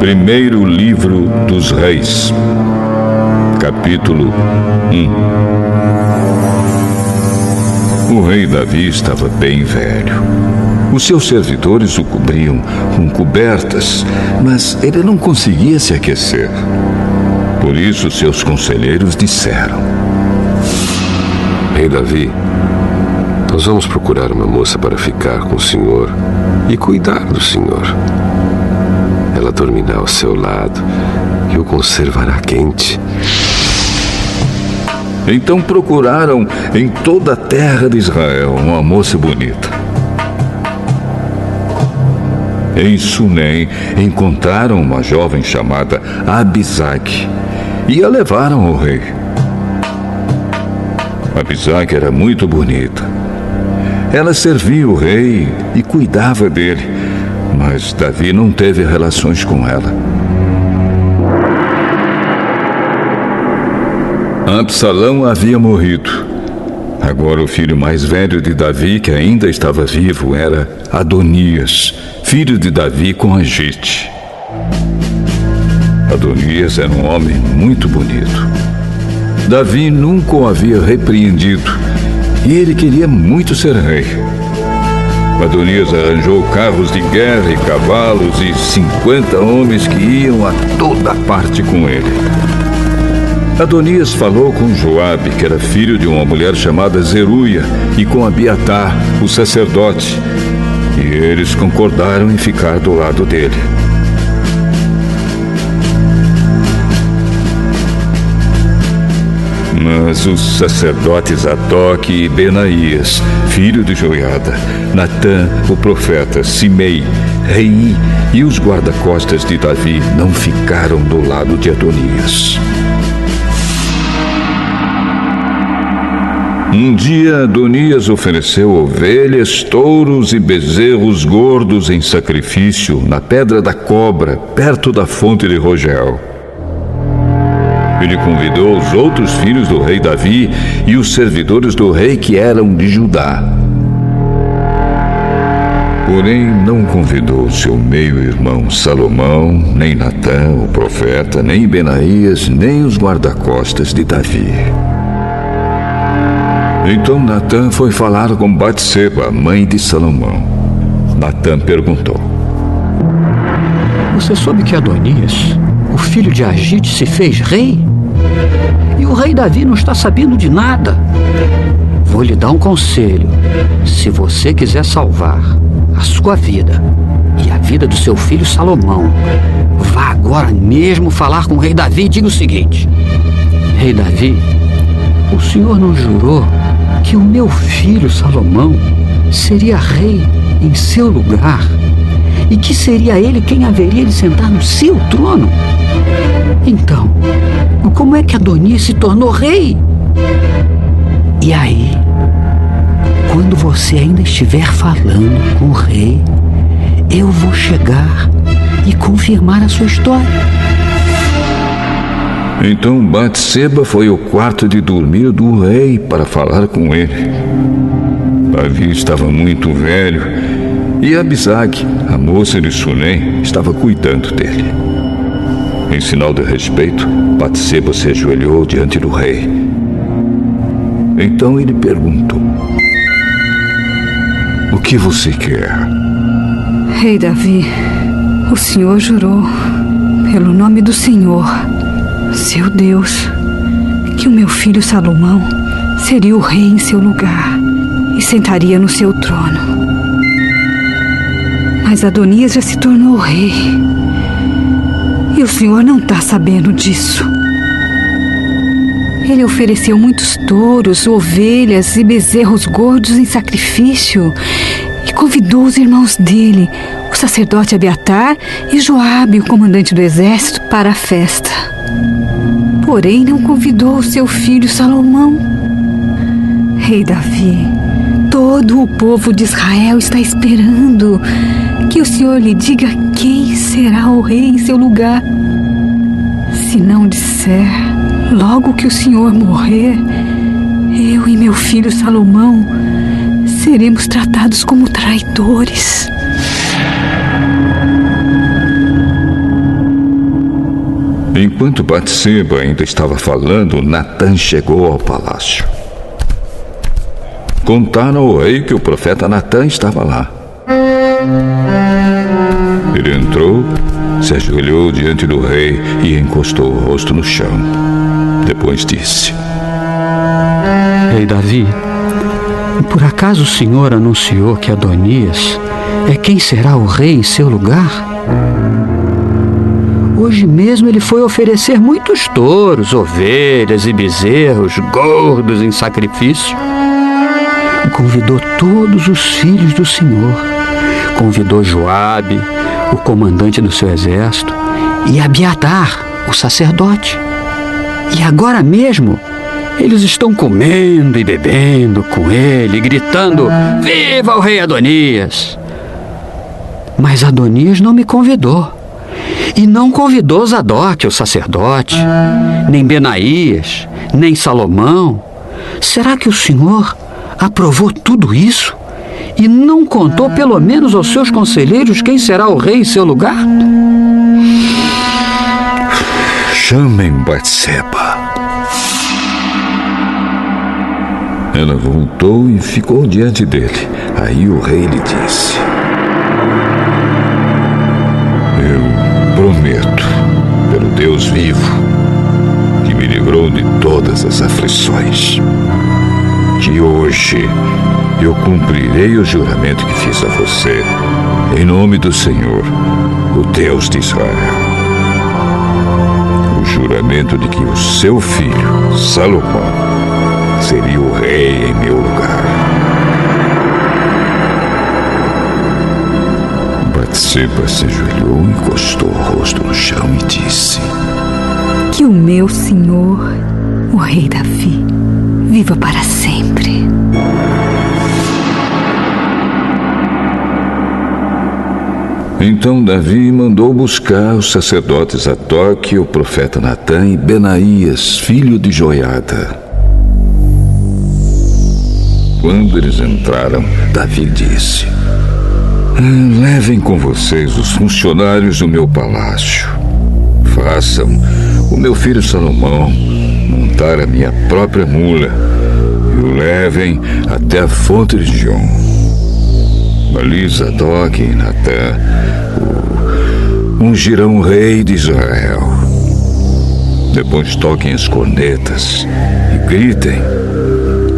Primeiro livro dos Reis, capítulo 1. O rei Davi estava bem velho. Os seus servidores o cobriam com cobertas, mas ele não conseguia se aquecer. Por isso, seus conselheiros disseram: Rei Davi, nós vamos procurar uma moça para ficar com o senhor e cuidar do senhor. Ela dormirá ao seu lado e o conservará quente. Então procuraram em toda a terra de Israel uma moça bonita. Em Sunem encontraram uma jovem chamada Abisag e a levaram ao rei. Abisag era muito bonita. Ela servia o rei e cuidava dele, mas Davi não teve relações com ela. Absalão havia morrido. Agora o filho mais velho de Davi, que ainda estava vivo, era Adonias, filho de Davi com Agite. Adonias era um homem muito bonito. Davi nunca o havia repreendido e ele queria muito ser rei. Adonias arranjou carros de guerra e cavalos e 50 homens que iam a toda parte com ele. Adonias falou com Joabe, que era filho de uma mulher chamada Zeruia, e com Abiatar, o sacerdote, e eles concordaram em ficar do lado dele. Mas os sacerdotes Zadok e Benaías, filho de Joiada, Natã, o profeta, Simei, Rei e os guarda-costas de Davi não ficaram do lado de Adonias. Um dia Adonias ofereceu ovelhas, touros e bezerros gordos em sacrifício na Pedra da Cobra, perto da fonte de Rogel. Ele convidou os outros filhos do rei Davi e os servidores do rei que eram de Judá. Porém, não convidou seu meio-irmão Salomão, nem Natã, o profeta, nem Benaías, nem os guarda-costas de Davi. Então Natã foi falar com Batseba, mãe de Salomão. Natã perguntou: Você soube que Adonias, o filho de Agite, se fez rei? E o rei Davi não está sabendo de nada. Vou lhe dar um conselho. Se você quiser salvar a sua vida e a vida do seu filho Salomão, vá agora mesmo falar com o rei Davi e diga o seguinte: Rei Davi, o senhor não jurou que o meu filho Salomão seria rei em seu lugar e que seria ele quem haveria de sentar no seu trono? Então, como é que Adonias se tornou rei? E aí, quando você ainda estiver falando com o rei, eu vou chegar e confirmar a sua história. Então Batseba foi ao quarto de dormir do rei para falar com ele. Davi estava muito velho e Abisag, a moça de Sunem, estava cuidando dele. Em sinal de respeito, Batseba se ajoelhou diante do rei. Então ele perguntou: O que você quer? Rei Davi, o senhor jurou, pelo nome do Senhor, seu Deus, que o meu filho Salomão seria o rei em seu lugar e sentaria no seu trono. Mas Adonias já se tornou rei. E o senhor não está sabendo disso. Ele ofereceu muitos touros, ovelhas e bezerros gordos em sacrifício e convidou os irmãos dele, o sacerdote Abiatar e Joabe, o comandante do exército, para a festa. Porém, não convidou o seu filho Salomão. Rei Davi, todo o povo de Israel está esperando que o senhor lhe diga quem será o rei em seu lugar. Se não disser, logo que o senhor morrer, eu e meu filho Salomão seremos tratados como traidores. Enquanto Batseba ainda estava falando, Natã chegou ao palácio. Contaram ao rei que o profeta Natã estava lá. Ele entrou, se ajoelhou diante do rei e encostou o rosto no chão. Depois disse: Rei Davi, por acaso o Senhor anunciou que Adonias é quem será o rei em seu lugar? Hoje mesmo ele foi oferecer muitos touros, ovelhas e bezerros gordos em sacrifício. Convidou todos os filhos do Senhor. Convidou Joabe, o comandante do seu exército, e Abiatar, o sacerdote. E agora mesmo eles estão comendo e bebendo com ele, gritando: Viva o rei Adonias! Mas Adonias não me convidou. E não convidou Zadok, o sacerdote, nem Benaías, nem Salomão. Será que o Senhor aprovou tudo isso e não contou pelo menos aos seus conselheiros quem será o rei em seu lugar? Chamem Batseba. Ela voltou e ficou diante dele. Aí o rei lhe disse: Eu prometo, pelo Deus vivo, que me livrou de todas as aflições, que hoje eu cumprirei o juramento que fiz a você, em nome do Senhor, o Deus de Israel. O juramento de que o seu filho, Salomão, seria o rei em meu lugar. Batseba se ajoelhou, encostou o rosto no chão e disse: Que o meu senhor, o rei Davi, viva para sempre. Então Davi mandou buscar os sacerdotes Zadok, o profeta Natã e Benaías, filho de Joiada. Quando eles entraram, Davi disse: Levem com vocês os funcionários do meu palácio. Façam o meu filho Salomão montar a minha própria mula e o levem até a fonte de Gion. Ali Zadok e Natã ungirão o rei de Israel. Depois toquem as cornetas e gritem: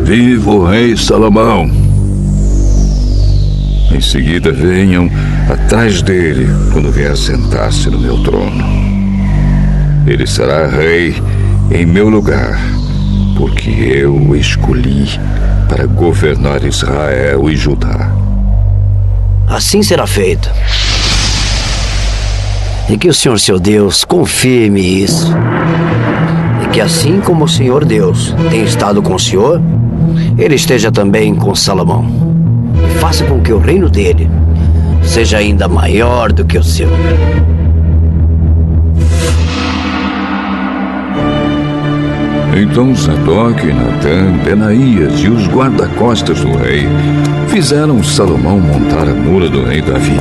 Viva o rei Salomão! Em seguida venham atrás dele quando vier sentar-se no meu trono. Ele será rei em meu lugar, porque eu o escolhi para governar Israel e Judá. Assim será feito. E que o Senhor, seu Deus, confirme isso. E que assim como o Senhor Deus tem estado com o Senhor, Ele esteja também com Salomão. E faça com que o reino dele seja ainda maior do que o seu. Então Zadok, Natã, Benaías e os guarda-costas do rei fizeram Salomão montar a mula do rei Davi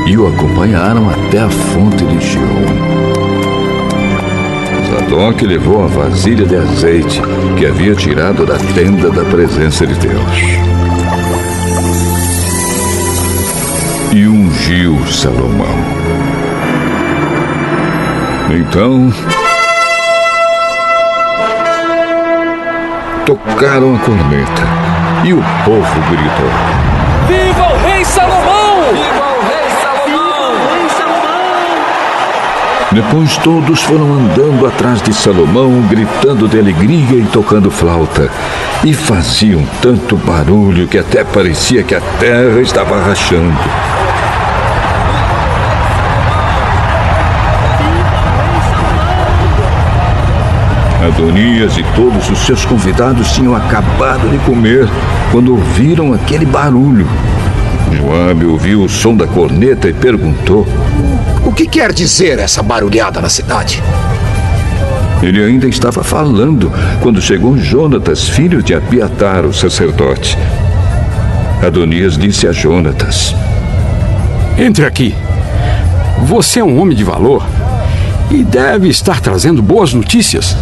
e o acompanharam até a fonte de Gion. Zadok levou a vasilha de azeite que havia tirado da tenda da presença de Deus e ungiu Salomão. Então tocaram a corneta e o povo gritou: Viva o rei Salomão! Viva o rei Salomão! Viva o rei Salomão! Depois todos foram andando atrás de Salomão, gritando de alegria e tocando flauta. E faziam tanto barulho que até parecia que a terra estava rachando. Adonias e todos os seus convidados tinham acabado de comer quando ouviram aquele barulho. Joabe ouviu o som da corneta e perguntou: O que quer dizer essa barulhada na cidade? Ele ainda estava falando quando chegou Jonatas, filho de Abiatar, o sacerdote. Adonias disse a Jonatas: Entre aqui. Você é um homem de valor e deve estar trazendo boas notícias.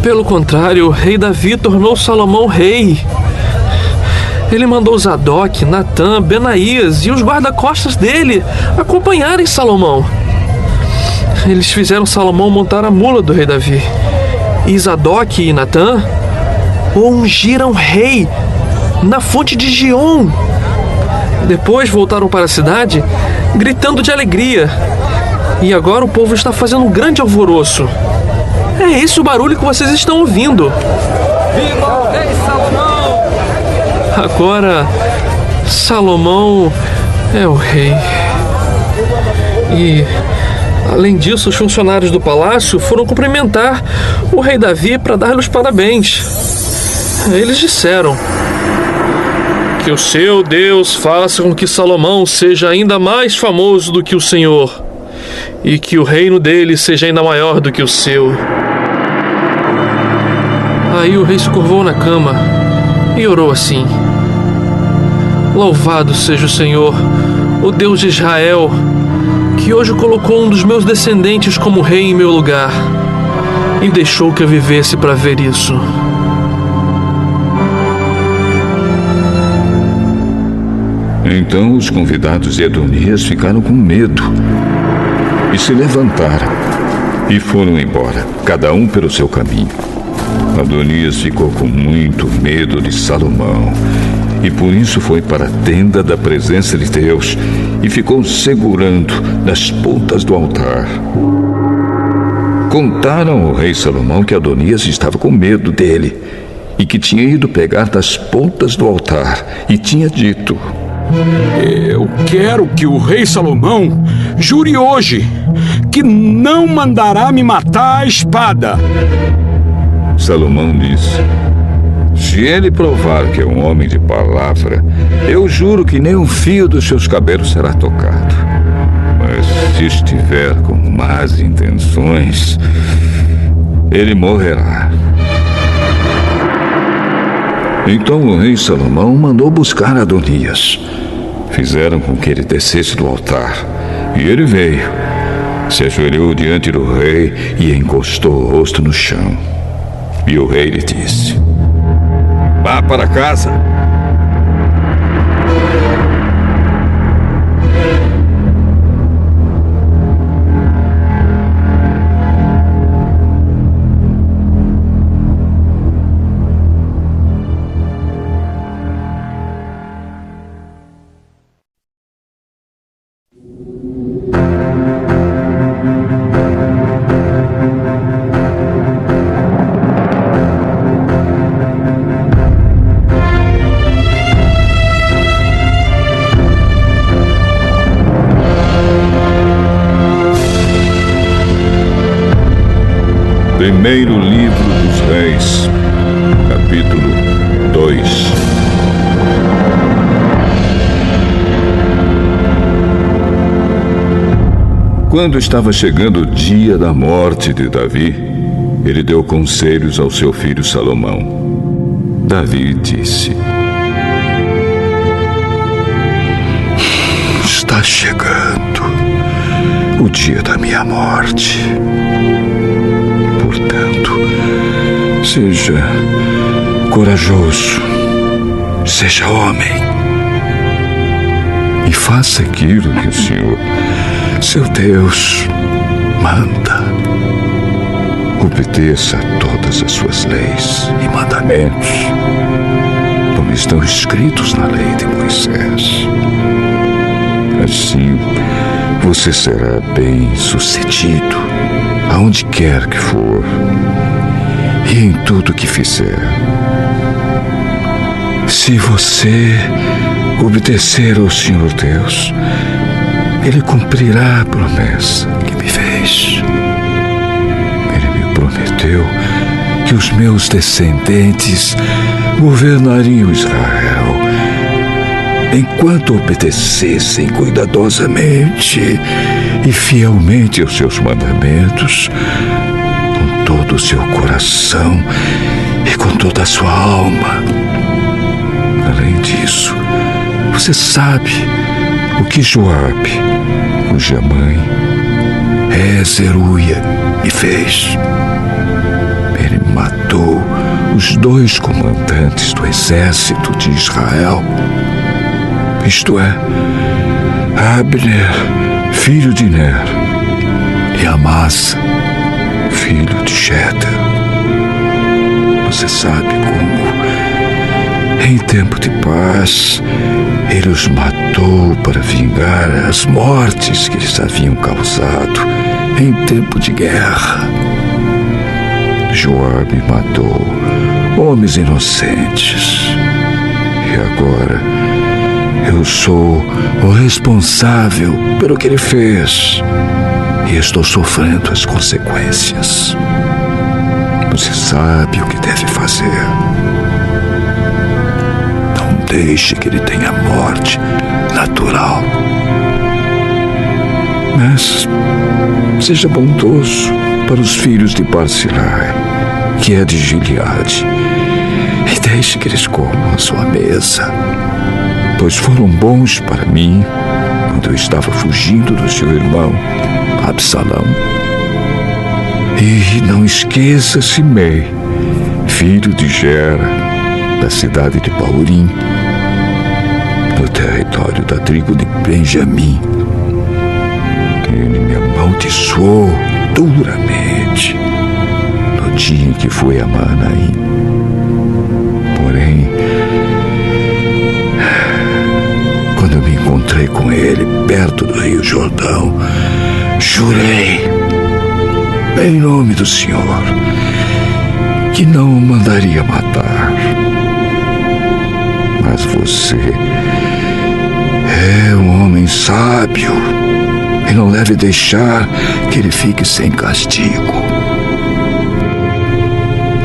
Pelo contrário, o rei Davi tornou Salomão rei. Ele mandou Zadok, Natã, Benaías e os guarda-costas dele acompanharem Salomão. Eles fizeram Salomão montar a mula do rei Davi. E Zadok e Natã o ungiram rei na fonte de Gion. Depois voltaram para a cidade gritando de alegria. E agora o povo está fazendo um grande alvoroço. É esse o barulho que vocês estão ouvindo. Viva o rei Salomão! Agora, Salomão é o rei. E, além disso, os funcionários do palácio foram cumprimentar o rei Davi para dar-lhe os parabéns. Eles disseram: que o seu Deus faça com que Salomão seja ainda mais famoso do que o Senhor, e que o reino dele seja ainda maior do que o seu. Aí o rei se curvou na cama e orou assim: louvado seja o Senhor, o Deus de Israel, que hoje colocou um dos meus descendentes como rei em meu lugar e deixou que eu vivesse para ver isso. Então os convidados de Adonias ficaram com medo e se levantaram e foram embora, cada um pelo seu caminho. Adonias ficou com muito medo de Salomão e por isso foi para a tenda da presença de Deus e ficou segurando nas pontas do altar. Contaram ao rei Salomão que Adonias estava com medo dele e que tinha ido pegar das pontas do altar e tinha dito: Eu quero que o rei Salomão jure hoje que não mandará me matar à espada. Salomão disse: se ele provar que é um homem de palavra, eu juro que nem um fio dos seus cabelos será tocado. Mas se estiver com más intenções, ele morrerá. Então o rei Salomão mandou buscar Adonias. Fizeram com que ele descesse do altar, e ele veio, se ajoelhou diante do rei e encostou o rosto no chão. E o rei lhe disse: vá para casa. Primeiro livro dos Reis, capítulo 2. Quando estava chegando o dia da morte de Davi, ele deu conselhos ao seu filho Salomão. Davi disse: está chegando o dia da minha morte. Portanto, seja corajoso, seja homem e faça aquilo que o Senhor, seu Deus, manda. Obedeça a todas as suas leis e mandamentos, como estão escritos na lei de Moisés. Assim, você será bem-sucedido aonde quer que for e em tudo que fizer. Se você obedecer ao Senhor Deus, Ele cumprirá a promessa que me fez. Ele me prometeu que os meus descendentes governariam Israel enquanto obedecessem cuidadosamente e fielmente aos seus mandamentos, com todo o seu coração e com toda a sua alma. Além disso, você sabe o que Joabe, cuja mãe É, Zeruia, e fez. Ele matou os 2 comandantes do exército de Israel. Isto é, Abner, filho de Ner, e Amasa, filho de Jeter. Você sabe como, em tempo de paz, ele os matou para vingar as mortes que eles haviam causado em tempo de guerra. Joabe matou homens inocentes. E agora eu sou o responsável pelo que ele fez. E estou sofrendo as consequências. Você sabe o que deve fazer. Não deixe que ele tenha morte natural. Mas seja bondoso para os filhos de Barzilai, que é de Gileade, e deixe que eles comam a sua mesa, pois foram bons para mim quando eu estava fugindo do seu irmão Absalão. E não esqueça Simei, filho de Gera, da cidade de Baurim, no território da tribo de Benjamim. Ele me amaldiçoou duramente no dia em que fui a Manaim. Porém, quando eu me encontrei com ele perto do Rio Jordão, jurei, em nome do Senhor, que não o mandaria matar. Mas você é um homem sábio e não deve deixar que ele fique sem castigo.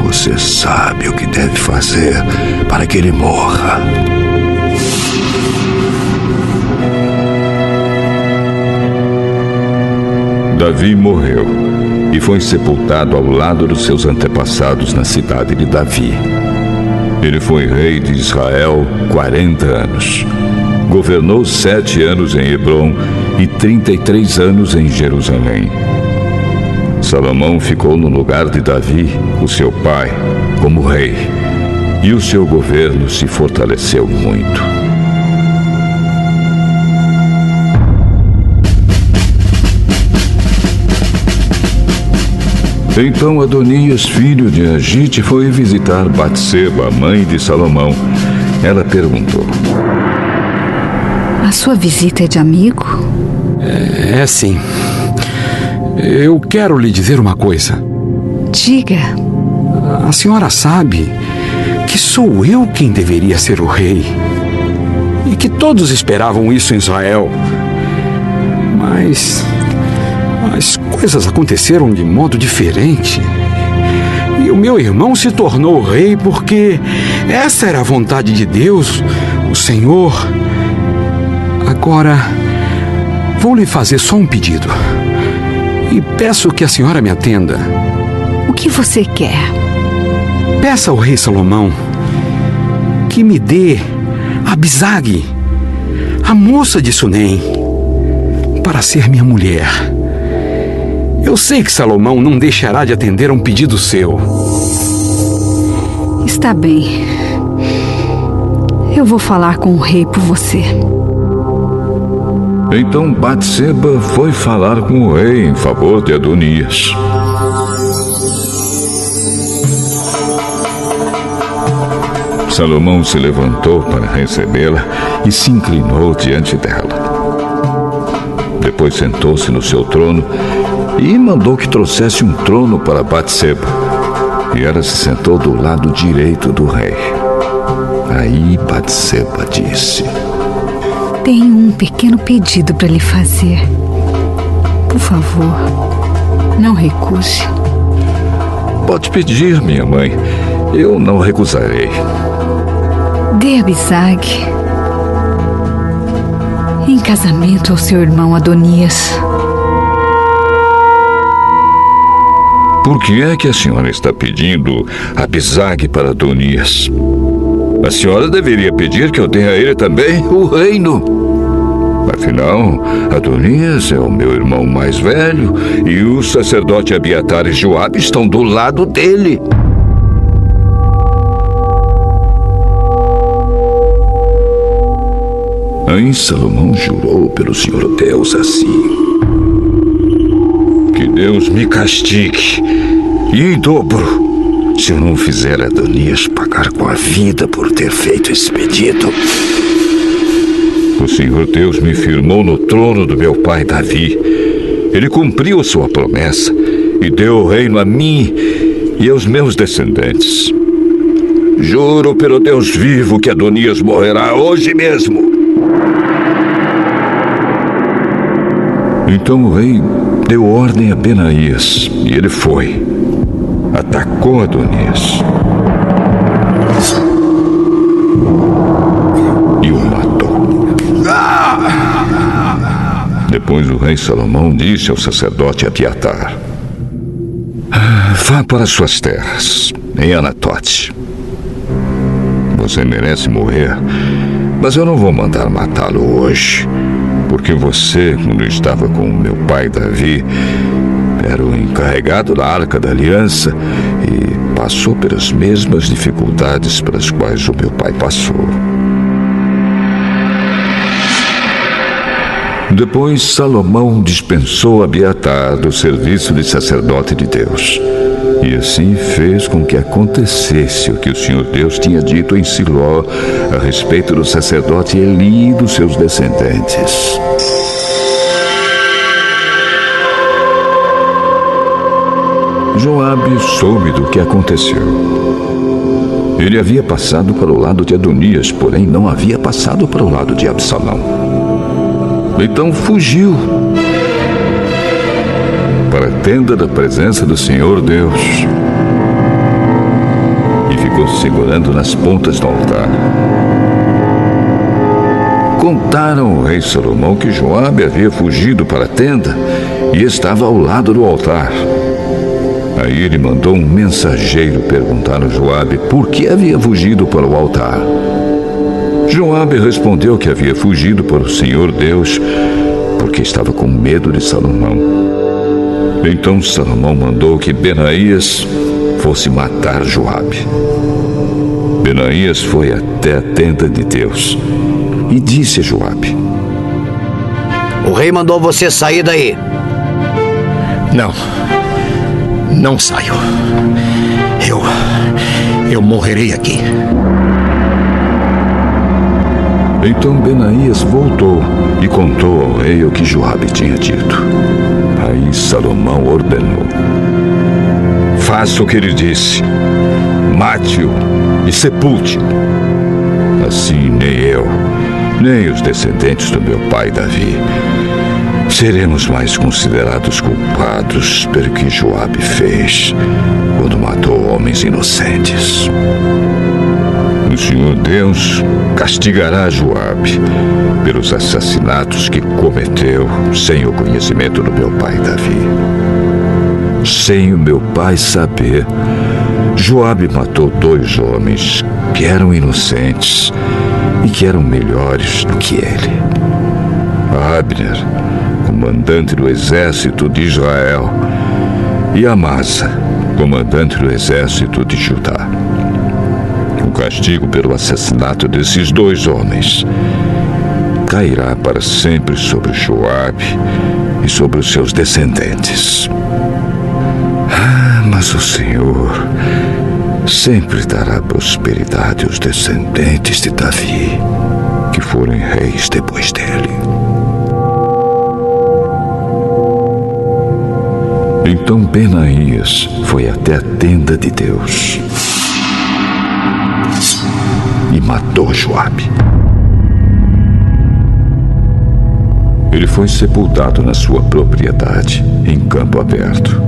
Você sabe o que deve fazer para que ele morra. Davi morreu e foi sepultado ao lado dos seus antepassados na cidade de Davi. Ele foi rei de Israel 40 anos. Governou 7 anos em Hebrom e 33 anos em Jerusalém. Salomão ficou no lugar de Davi, o seu pai, como rei, e o seu governo se fortaleceu muito. Então Adonias, filho de Agite, foi visitar Batseba, mãe de Salomão. Ela perguntou: A sua visita é de amigo? É sim. Eu quero lhe dizer uma coisa. Diga. A senhora sabe que sou eu quem deveria ser o rei. E que todos esperavam isso em Israel. Mas as coisas aconteceram de modo diferente. E o meu irmão se tornou rei porque essa era a vontade de Deus, o Senhor. Agora, vou lhe fazer só um pedido. E peço que a senhora me atenda. O que você quer? Peça ao rei Salomão que me dê Abisag, a moça de Sunem, para ser minha mulher. Eu sei que Salomão não deixará de atender a um pedido seu. Está bem. Eu vou falar com o rei por você. Então Batseba foi falar com o rei em favor de Adonias. Salomão se levantou para recebê-la e se inclinou diante dela. Depois sentou-se no seu trono e mandou que trouxesse um trono para Batseba. E ela se sentou do lado direito do rei. Aí Batseba disse: Tenho um pequeno pedido para lhe fazer. Por favor, não recuse. Pode pedir, minha mãe. Eu não recusarei. Dê Abisag em casamento ao seu irmão Adonias. Por que é que a senhora está pedindo Abisag para Adonias? A senhora deveria pedir que eu dê a ele também o reino. Afinal, Adonias é o meu irmão mais velho e o sacerdote Abiatar e Joabe estão do lado dele. Aí Salomão jurou pelo Senhor Deus assim: que Deus me castigue, e em dobro, se eu não fizer Adonias pagar com a vida por ter feito esse pedido. O Senhor Deus me firmou no trono do meu pai Davi. Ele cumpriu sua promessa e deu o reino a mim e aos meus descendentes. Juro pelo Deus vivo que Adonias morrerá hoje mesmo. Então o rei deu ordem a Benaías e ele foi. Atacou Adonias e o matou. Depois o rei Salomão disse ao sacerdote Abiatar: vá para suas terras, em Anatote. Você merece morrer, mas eu não vou mandar matá-lo hoje, porque você, quando estava com meu pai Davi, era o encarregado da Arca da Aliança e passou pelas mesmas dificuldades pelas quais o meu pai passou. Depois Salomão dispensou Abiatar do serviço de sacerdote de Deus. E assim fez com que acontecesse o que o Senhor Deus tinha dito em Siló a respeito do sacerdote Eli e dos seus descendentes. Joabe soube do que aconteceu. Ele havia passado para o lado de Adonias, porém não havia passado para o lado de Absalão. Então fugiu para a tenda da presença do Senhor Deus e ficou segurando nas pontas do altar. Contaram ao rei Salomão que Joabe havia fugido para a tenda e estava ao lado do altar. Aí ele mandou um mensageiro perguntar a Joabe por que havia fugido para o altar. Joabe respondeu que havia fugido para o Senhor Deus porque estava com medo de Salomão. Então Salomão mandou que Benaías fosse matar Joabe. Benaías foi até a tenda de Deus e disse a Joabe: O rei mandou você sair daí. Não saio. Eu morrerei aqui. Então Benaías voltou e contou ao rei o que Joabe tinha dito. Aí Salomão ordenou: faça o que ele disse, mate-o e sepulte-o. Assim nem eu, nem os descendentes do meu pai Davi seremos mais considerados culpados pelo que Joabe fez quando matou homens inocentes. O Senhor Deus castigará Joabe pelos assassinatos que cometeu sem o conhecimento do meu pai Davi. Sem o meu pai saber, Joabe matou 2 homens que eram inocentes e que eram melhores do que ele. Abner, comandante do exército de Israel, e Amasa, comandante do exército de Judá. O castigo pelo assassinato desses 2 homens cairá para sempre sobre Joabe e sobre os seus descendentes. Mas o Senhor sempre dará prosperidade aos descendentes de Davi, que forem reis depois dele. Então Benaías foi até a tenda de Deus e matou Joabe. Ele foi sepultado na sua propriedade, em campo aberto.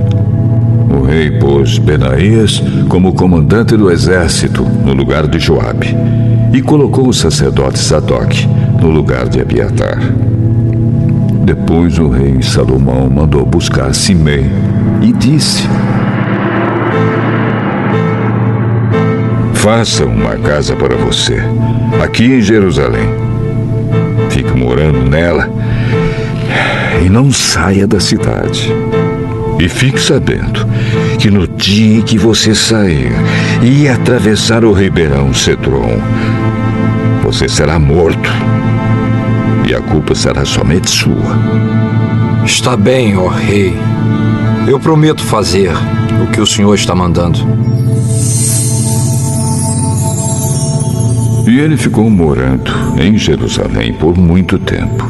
O rei pôs Benaías como comandante do exército no lugar de Joabe e colocou o sacerdote Sadoc no lugar de Abiatar. Depois o rei Salomão mandou buscar Simei e disse: faça uma casa para você, aqui em Jerusalém. fique morando nela e não saia da cidade. E fique sabendo que no dia em que você sair e atravessar o ribeirão Cedron, você será morto. E a culpa será somente sua. Está bem, ó rei. Eu prometo fazer o que o senhor está mandando. E ele ficou morando em Jerusalém por muito tempo.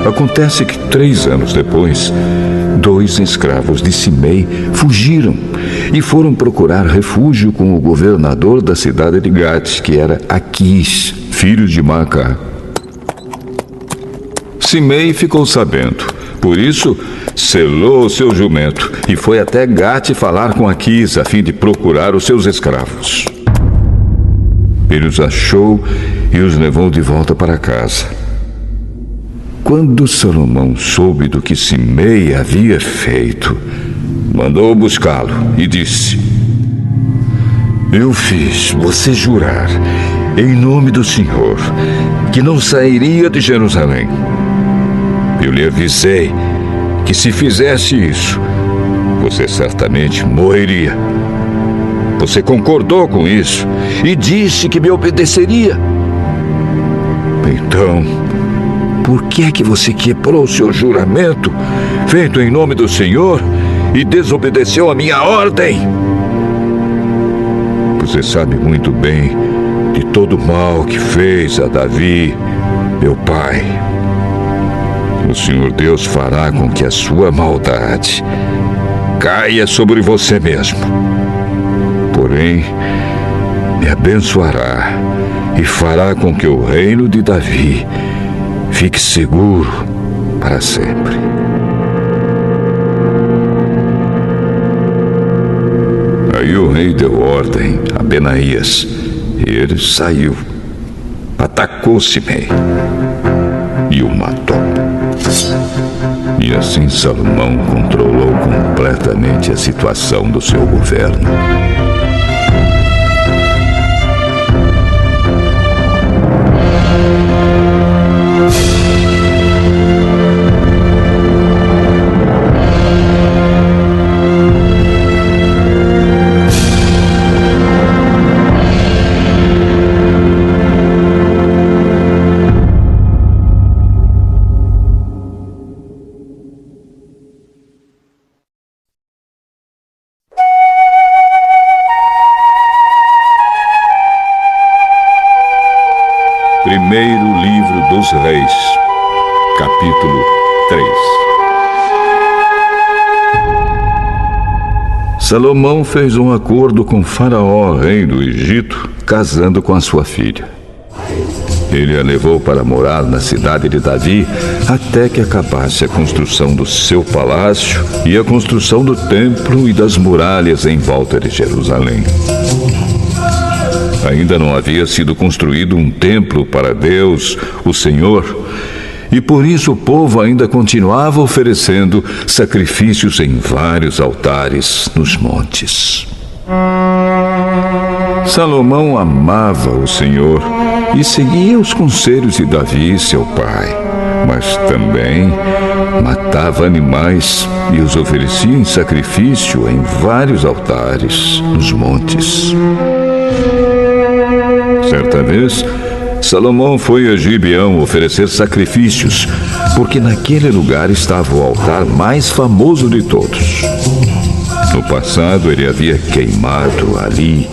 Acontece que 3 anos depois, 2 escravos de Simei fugiram e foram procurar refúgio com o governador da cidade de Gate, que era Aquis, filho de Maacá. Simei ficou sabendo, por isso selou o seu jumento e foi até Gate falar com Aquis a fim de procurar os seus escravos. Ele os achou e os levou de volta para casa. Quando Salomão soube do que Simei havia feito, mandou buscá-lo e disse: Eu fiz você jurar, em nome do Senhor, que não sairia de Jerusalém. Eu lhe avisei que se fizesse isso, você certamente morreria. Você concordou com isso e disse que me obedeceria. Então, por que é que você quebrou seu juramento, feito em nome do Senhor, e desobedeceu a minha ordem? Você sabe muito bem de todo o mal que fez a Davi, meu pai. O Senhor Deus fará com que a sua maldade caia sobre você mesmo. Porém, me abençoará e fará com que o reino de Davi fique seguro para sempre. Aí o rei deu ordem a Benaías e ele saiu, atacou Simei e o matou. E assim Salomão controlou completamente a situação do seu governo. Primeiro livro dos Reis, capítulo 3. Salomão fez um acordo com Faraó, rei do Egito, casando com a sua filha. Ele a levou para morar na cidade de Davi até que acabasse a construção do seu palácio e a construção do templo e das muralhas em volta de Jerusalém. Ainda não havia sido construído um templo para Deus, o Senhor, e por isso o povo ainda continuava oferecendo sacrifícios em vários altares nos montes. Salomão amava o Senhor e seguia os conselhos de Davi, seu pai, mas também matava animais e os oferecia em sacrifício em vários altares nos montes. Certa vez, Salomão foi a Gibeão oferecer sacrifícios, porque naquele lugar estava o altar mais famoso de todos. No passado, ele havia queimado ali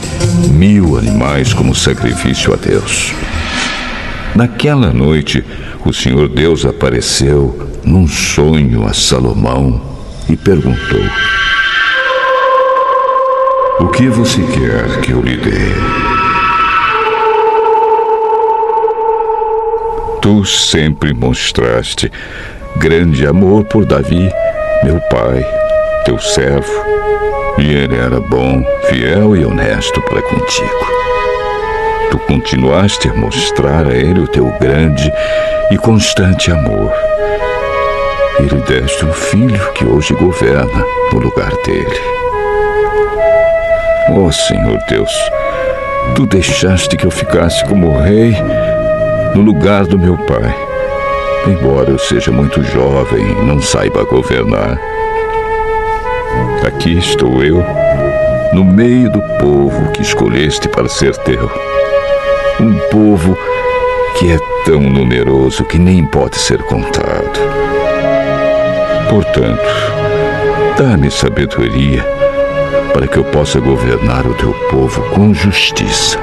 1000 animais como sacrifício a Deus. Naquela noite, o Senhor Deus apareceu num sonho a Salomão e perguntou: O que você quer que eu lhe dê? Tu sempre mostraste grande amor por Davi, meu pai, teu servo, e ele era bom, fiel e honesto para contigo. Tu continuaste a mostrar a ele o teu grande e constante amor. E lhe deste um filho que hoje governa no lugar dele. Ó Senhor Deus, tu deixaste que eu ficasse como rei no lugar do meu pai. Embora eu seja muito jovem e não saiba governar, aqui estou eu, no meio do povo que escolheste para ser teu. Um povo que é tão numeroso que nem pode ser contado. Portanto, dá-me sabedoria para que eu possa governar o teu povo com justiça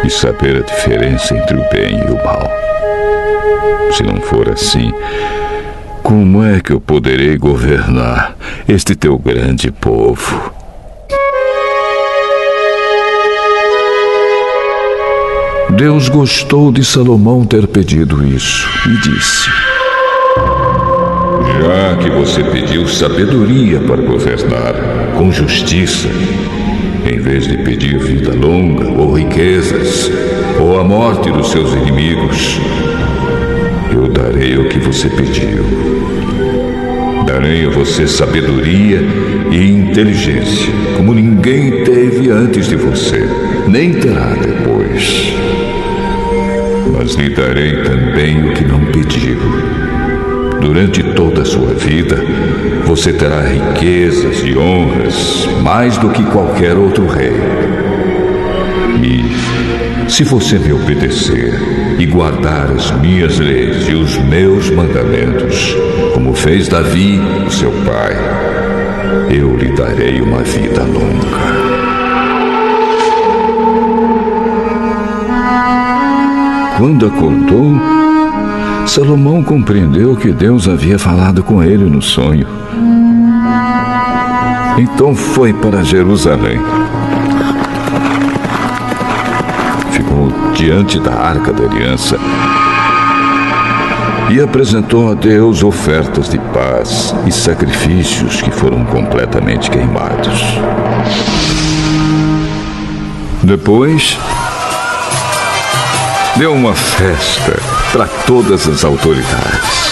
e saber a diferença entre o bem e o mal. Se não for assim, como é que eu poderei governar este teu grande povo? Deus gostou de Salomão ter pedido isso e disse: já que você pediu sabedoria para governar com justiça, em vez de pedir vida longa ou riquezas ou a morte dos seus inimigos, eu darei o que você pediu. Darei a você sabedoria e inteligência, como ninguém teve antes de você, nem terá depois. Mas lhe darei também o que não pediu. Durante toda a sua vida, você terá riquezas e honras, mais do que qualquer outro rei. E, se você me obedecer e guardar as minhas leis e os meus mandamentos, como fez Davi, o seu pai, eu lhe darei uma vida longa. Quando acordou, Salomão compreendeu que Deus havia falado com ele no sonho. Então foi para Jerusalém. Ficou diante da Arca da Aliança e apresentou a Deus ofertas de paz e sacrifícios que foram completamente queimados. Depois, deu uma festa para todas as autoridades.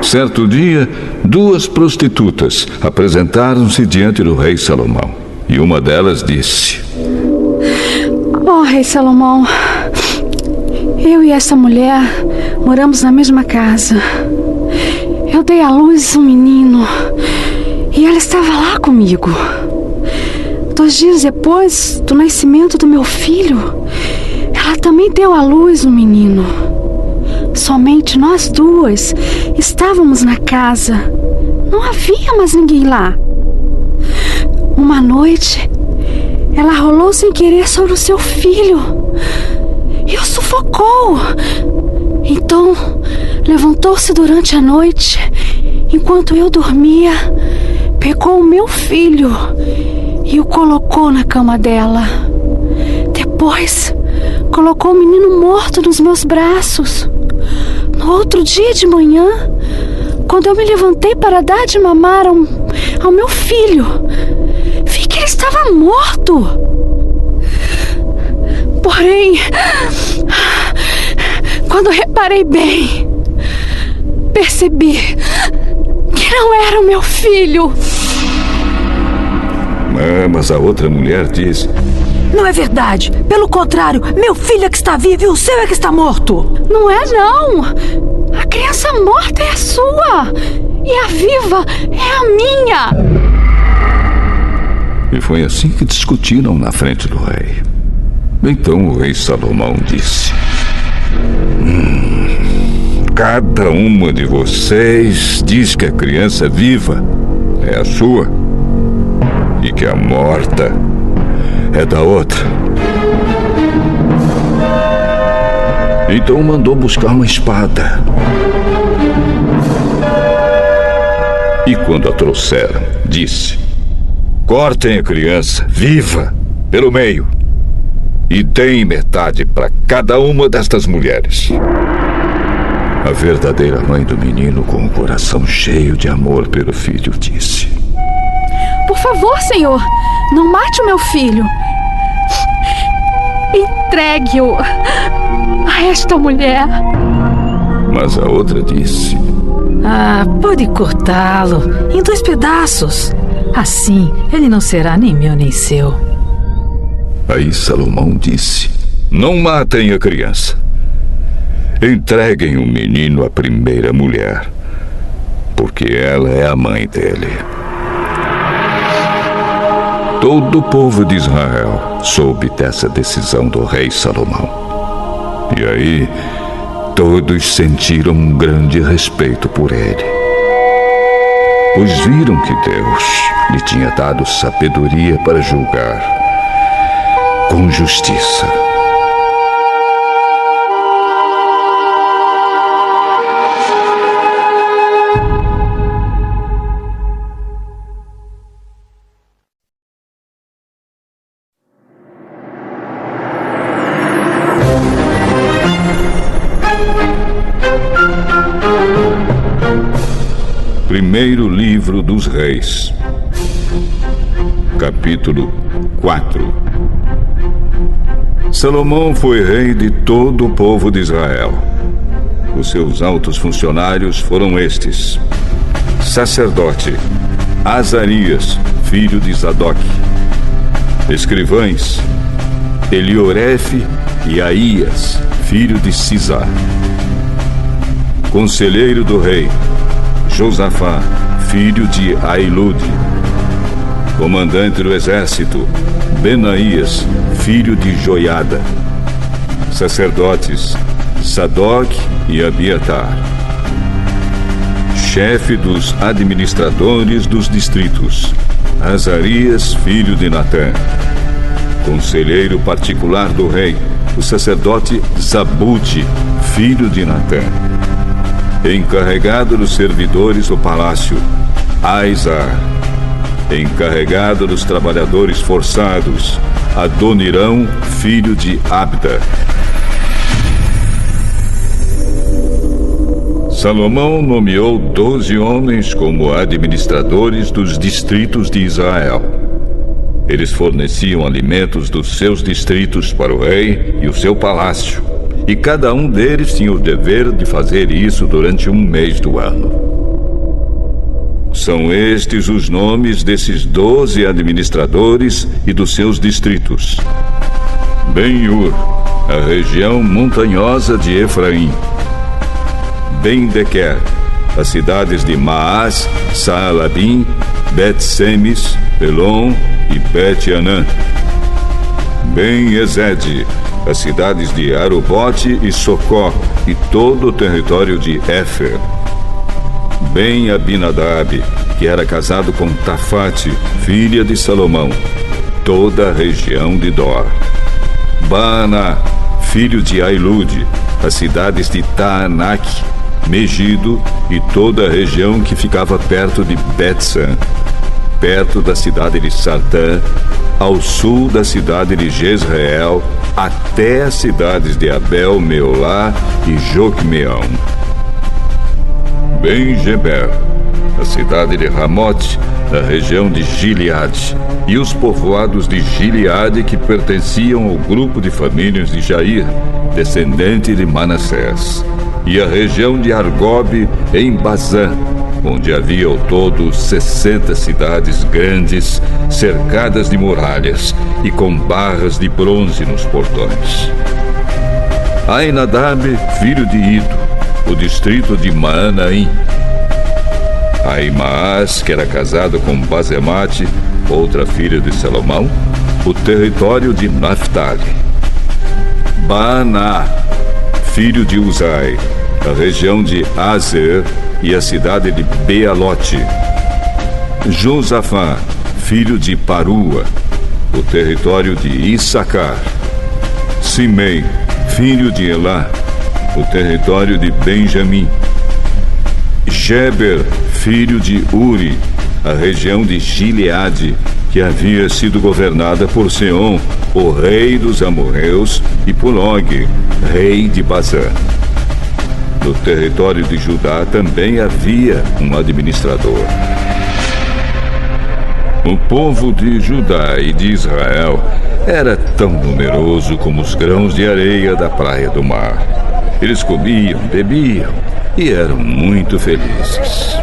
Certo dia, 2 prostitutas apresentaram-se diante do rei Salomão. E uma delas disse: Oh, rei Salomão, eu e essa mulher moramos na mesma casa. Eu dei à luz um menino e ela estava lá comigo. 2 dias depois do nascimento do meu filho, ela também deu à luz um menino. Somente nós 2 estávamos na casa. Não havia mais ninguém lá. Uma noite, ela rolou sem querer sobre o seu filho e o sufocou. Então, levantou-se durante a noite, enquanto eu dormia, pegou o meu filho e o colocou na cama dela. Depois, colocou o menino morto nos meus braços. No outro dia de manhã, quando eu me levantei para dar de mamar ao meu filho, vi que ele estava morto. Porém, quando reparei bem, percebi que não era o meu filho. Mas a outra mulher disse: Não é verdade. Pelo contrário, meu filho é que está vivo e o seu é que está morto. Não é, não. A criança morta é a sua e a viva é a minha. E foi assim que discutiram na frente do rei. Então o rei Salomão disse: cada uma de vocês diz que a criança viva é a sua e que a morta é da outra. Então mandou buscar uma espada. E quando a trouxeram, disse: cortem a criança viva pelo meio e deem metade para cada uma destas mulheres. A verdadeira mãe do menino, com o coração cheio de amor pelo filho, disse: Por favor, senhor, não mate o meu filho. Entregue-o a esta mulher. Mas a outra disse: Pode cortá-lo em 2 pedaços. Assim, ele não será nem meu nem seu. Aí Salomão disse: não matem a criança. Entreguem o menino à primeira mulher, porque ela é a mãe dele. Todo o povo de Israel soube dessa decisão do rei Salomão. E aí, todos sentiram um grande respeito por ele, pois viram que Deus lhe tinha dado sabedoria para julgar com justiça. Primeiro livro dos Reis, capítulo 4. Salomão foi rei de todo o povo de Israel. Os seus altos funcionários foram estes: sacerdote Azarias, filho de Zadoque; escrivães Eliorefe e Aías, filho de Sisá; conselheiro do rei Josafá, filho de Ailude; comandante do exército Benaías, filho de Joiada; sacerdotes Sadoque e Abiatar; chefe dos administradores dos distritos Azarias, filho de Natã; conselheiro particular do rei, o sacerdote Zabude, filho de Natã; encarregado dos servidores do palácio Aizar; encarregado dos trabalhadores forçados Adonirão, filho de Abda. Salomão nomeou 12 homens como administradores dos distritos de Israel. Eles forneciam alimentos dos seus distritos para o rei e o seu palácio, e cada um deles tinha o dever de fazer isso durante um mês do ano. São estes os nomes desses 12 administradores e dos seus distritos: Ben-Ur, a região montanhosa de Efraim; Ben-Dequer, as cidades de Maás, Saalabim, Bet-Semes, Pelon e Bet-Anã; Ben-Ezed, as cidades de Arubote e Socó e todo o território de Éfer; Ben-Abinadab, que era casado com Tafate, filha de Salomão, toda a região de Dor; Baaná, filho de Ailude, as cidades de Taanac, Megido e toda a região que ficava perto de Bet-San, perto da cidade de Sartã, ao sul da cidade de Jezreel, até as cidades de Abel, Meolá e Jocmeão; Ben-Geber, a cidade de Ramote, na região de Gileade, e os povoados de Gileade que pertenciam ao grupo de famílias de Jair, descendente de Manassés, e a região de Argobe em Bazã, onde havia ao todo 60 cidades grandes, cercadas de muralhas e com barras de bronze nos portões. Ainadab, filho de Ido, o distrito de Maanaim; Aimaas, que era casado com Bazemate, outra filha de Salomão, o território de Naphtali; Baaná, filho de Uzai, a região de Azer e a cidade de Bealote; Josafá, filho de Parua, o território de Issacar; Simei, filho de Elá, o território de Benjamim; Geber, filho de Uri, a região de Gileade, que havia sido governada por Seom, o rei dos amorreus, e por Og, rei de Bazã. No território de Judá também havia um administrador. O povo de Judá e de Israel era tão numeroso como os grãos de areia da praia do mar. Eles comiam, bebiam e eram muito felizes.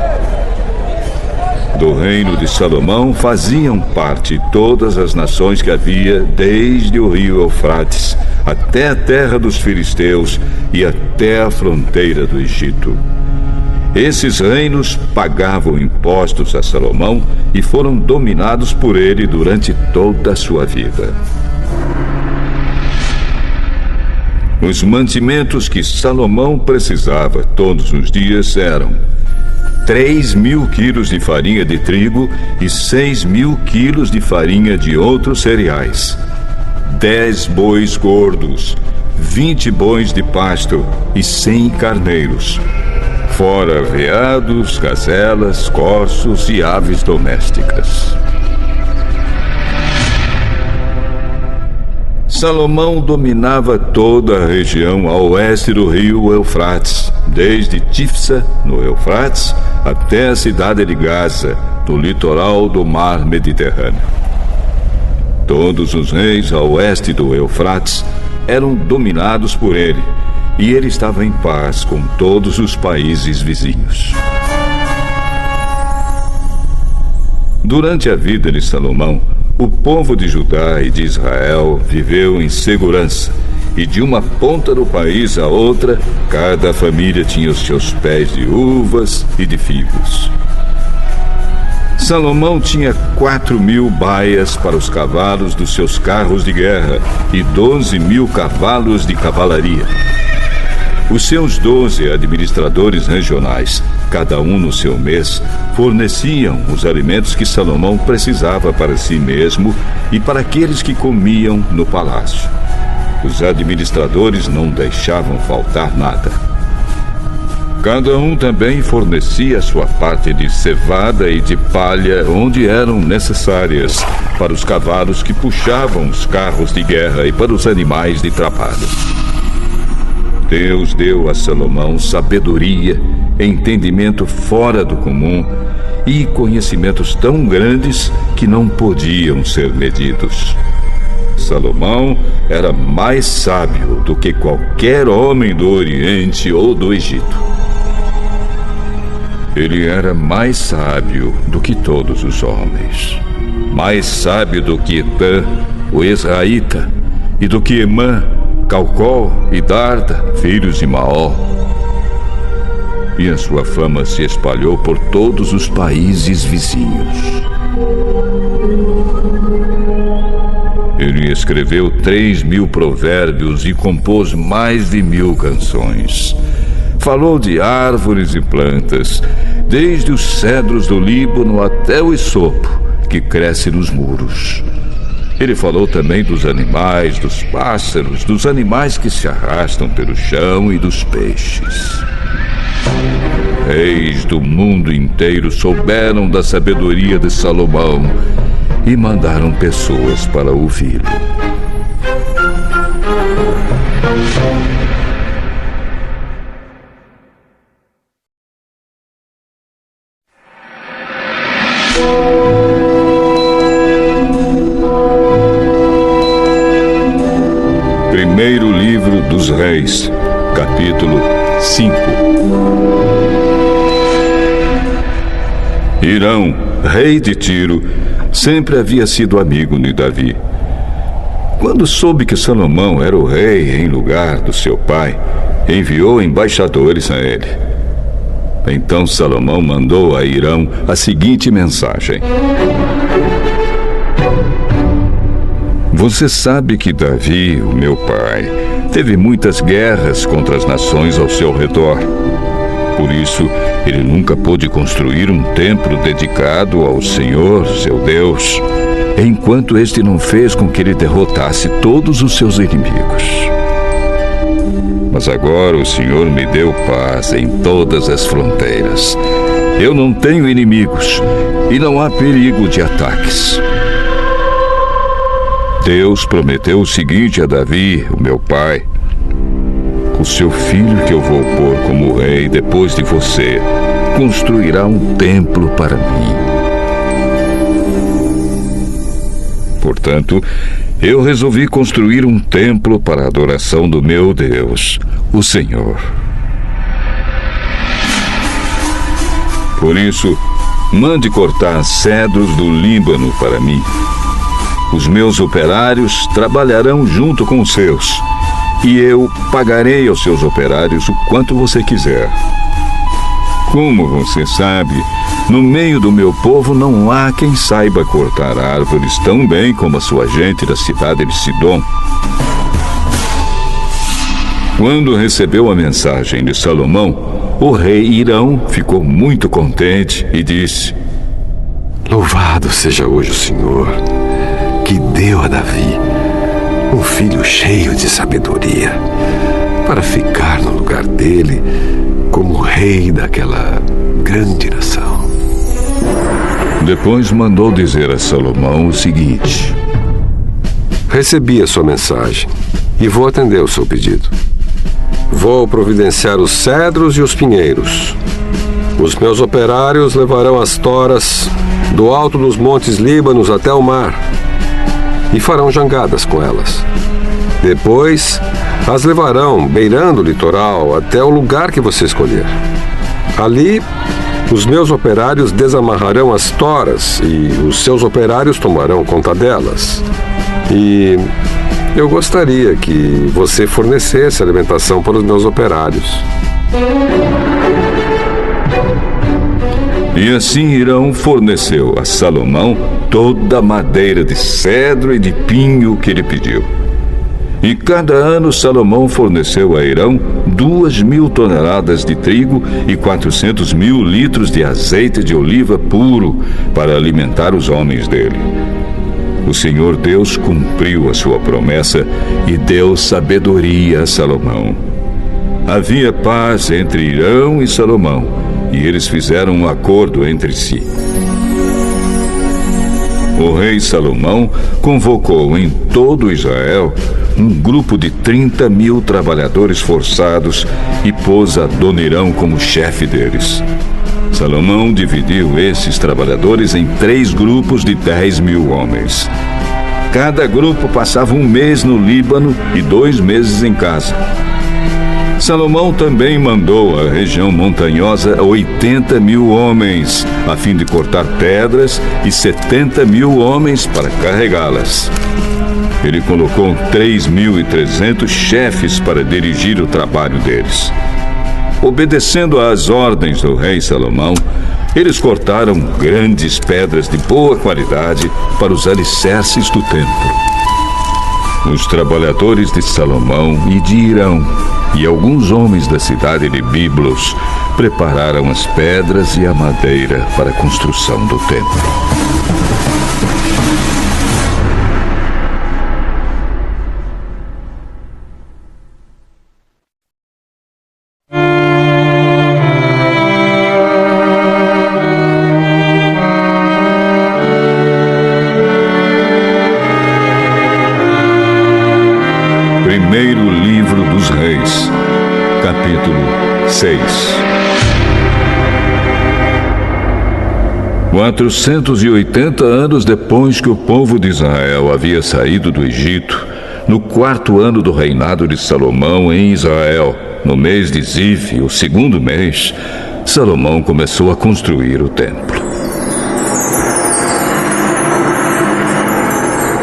Do reino de Salomão faziam parte todas as nações que havia desde o rio Eufrates até a terra dos filisteus e até a fronteira do Egito. Esses reinos pagavam impostos a Salomão e foram dominados por ele durante toda a sua vida. Os mantimentos que Salomão precisava todos os dias eram 3.000 quilos de farinha de trigo e 6.000 quilos de farinha de outros cereais, 10 bois gordos, 20 bois de pasto e 100 carneiros, fora veados, gazelas, corços e aves domésticas. Salomão dominava toda a região a oeste do rio Eufrates, desde Tifsa, no Eufrates, até a cidade de Gaza, no litoral do mar Mediterrâneo. Todos os reis a oeste do Eufrates eram dominados por ele, e ele estava em paz com todos os países vizinhos. Durante a vida de Salomão, o povo de Judá e de Israel viveu em segurança, e de uma ponta do país à outra, cada família tinha os seus pés de uvas e de figos. Salomão tinha 4.000 baias para os cavalos dos seus carros de guerra e 12.000 cavalos de cavalaria. Os seus 12 administradores regionais, cada um no seu mês, forneciam os alimentos que Salomão precisava para si mesmo e para aqueles que comiam no palácio. Os administradores não deixavam faltar nada. Cada um também fornecia sua parte de cevada e de palha onde eram necessárias para os cavalos que puxavam os carros de guerra e para os animais de trabalho. Deus deu a Salomão sabedoria, entendimento fora do comum e conhecimentos tão grandes que não podiam ser medidos. Salomão era mais sábio do que qualquer homem do Oriente ou do Egito. Ele era mais sábio do que todos os homens, mais sábio do que Etã, o Ezraíta, e do que Emã, Calcol e Darda, filhos de Maó. E a sua fama se espalhou por todos os países vizinhos. Ele escreveu 3.000 provérbios e compôs mais de 1.000 canções. Falou de árvores e plantas, desde os cedros do Líbano até o esopo, que cresce nos muros. Ele falou também dos animais, dos pássaros, dos animais que se arrastam pelo chão e dos peixes. Reis do mundo inteiro souberam da sabedoria de Salomão e mandaram pessoas para ouvi-lo. Primeiro livro dos Reis, capítulo 5. Hirão, rei de Tiro, sempre havia sido amigo de Davi. Quando soube que Salomão era o rei em lugar do seu pai, enviou embaixadores a ele. Então Salomão mandou a Hirão a seguinte mensagem: Você sabe que Davi, o meu pai, teve muitas guerras contra as nações ao seu redor. Por isso, ele nunca pôde construir um templo dedicado ao Senhor, seu Deus, enquanto este não fez com que ele derrotasse todos os seus inimigos. Mas agora o Senhor me deu paz em todas as fronteiras. Eu não tenho inimigos e não há perigo de ataques. Deus prometeu o seguinte a Davi, o meu pai: O seu filho que eu vou pôr como rei depois de você construirá um templo para mim. Portanto, eu resolvi construir um templo para a adoração do meu Deus, o Senhor. Por isso, mande cortar cedros do Líbano para mim. Os meus operários trabalharão junto com os seus, e eu pagarei aos seus operários o quanto você quiser. Como você sabe, no meio do meu povo não há quem saiba cortar árvores tão bem como a sua gente da cidade de Sidom. Quando recebeu a mensagem de Salomão, o rei Hirão ficou muito contente e disse: Louvado seja hoje o Senhor, que deu a Davi um filho cheio de sabedoria, para ficar no lugar dele como rei daquela grande nação. Depois mandou dizer a Salomão o seguinte: Recebi a sua mensagem e vou atender o seu pedido. Vou providenciar os cedros e os pinheiros. Os meus operários levarão as toras do alto dos montes Líbanos até o mar e farão jangadas com elas. Depois, as levarão beirando o litoral até o lugar que você escolher. Ali, os meus operários desamarrarão as toras e os seus operários tomarão conta delas. E eu gostaria que você fornecesse alimentação para os meus operários. E assim Hirão forneceu a Salomão toda a madeira de cedro e de pinho que ele pediu. E cada ano Salomão forneceu a Hirão 2.000 toneladas de trigo e 400.000 litros de azeite de oliva puro para alimentar os homens dele. O Senhor Deus cumpriu a sua promessa e deu sabedoria a Salomão. Havia paz entre Hirão e Salomão, e eles fizeram um acordo entre si. O rei Salomão convocou em todo Israel um grupo de 30.000 trabalhadores forçados e pôs Adonirão como chefe deles. Salomão dividiu esses trabalhadores em 3 grupos de 10.000 homens. Cada grupo passava 1 mês no Líbano e 2 meses em casa. Salomão também mandou à região montanhosa 80.000 homens, a fim de cortar pedras, e 70.000 homens para carregá-las. Ele colocou 3.300 chefes para dirigir o trabalho deles. Obedecendo às ordens do rei Salomão, eles cortaram grandes pedras de boa qualidade para os alicerces do templo. Os trabalhadores de Salomão e de Hirão e alguns homens da cidade de Biblos prepararam as pedras e a madeira para a construção do templo. Primeiro livro dos Reis, capítulo 6. 480 anos depois que o povo de Israel havia saído do Egito, no 4º ano do reinado de Salomão em Israel, no mês de Ziv, o 2º mês, Salomão começou a construir o templo.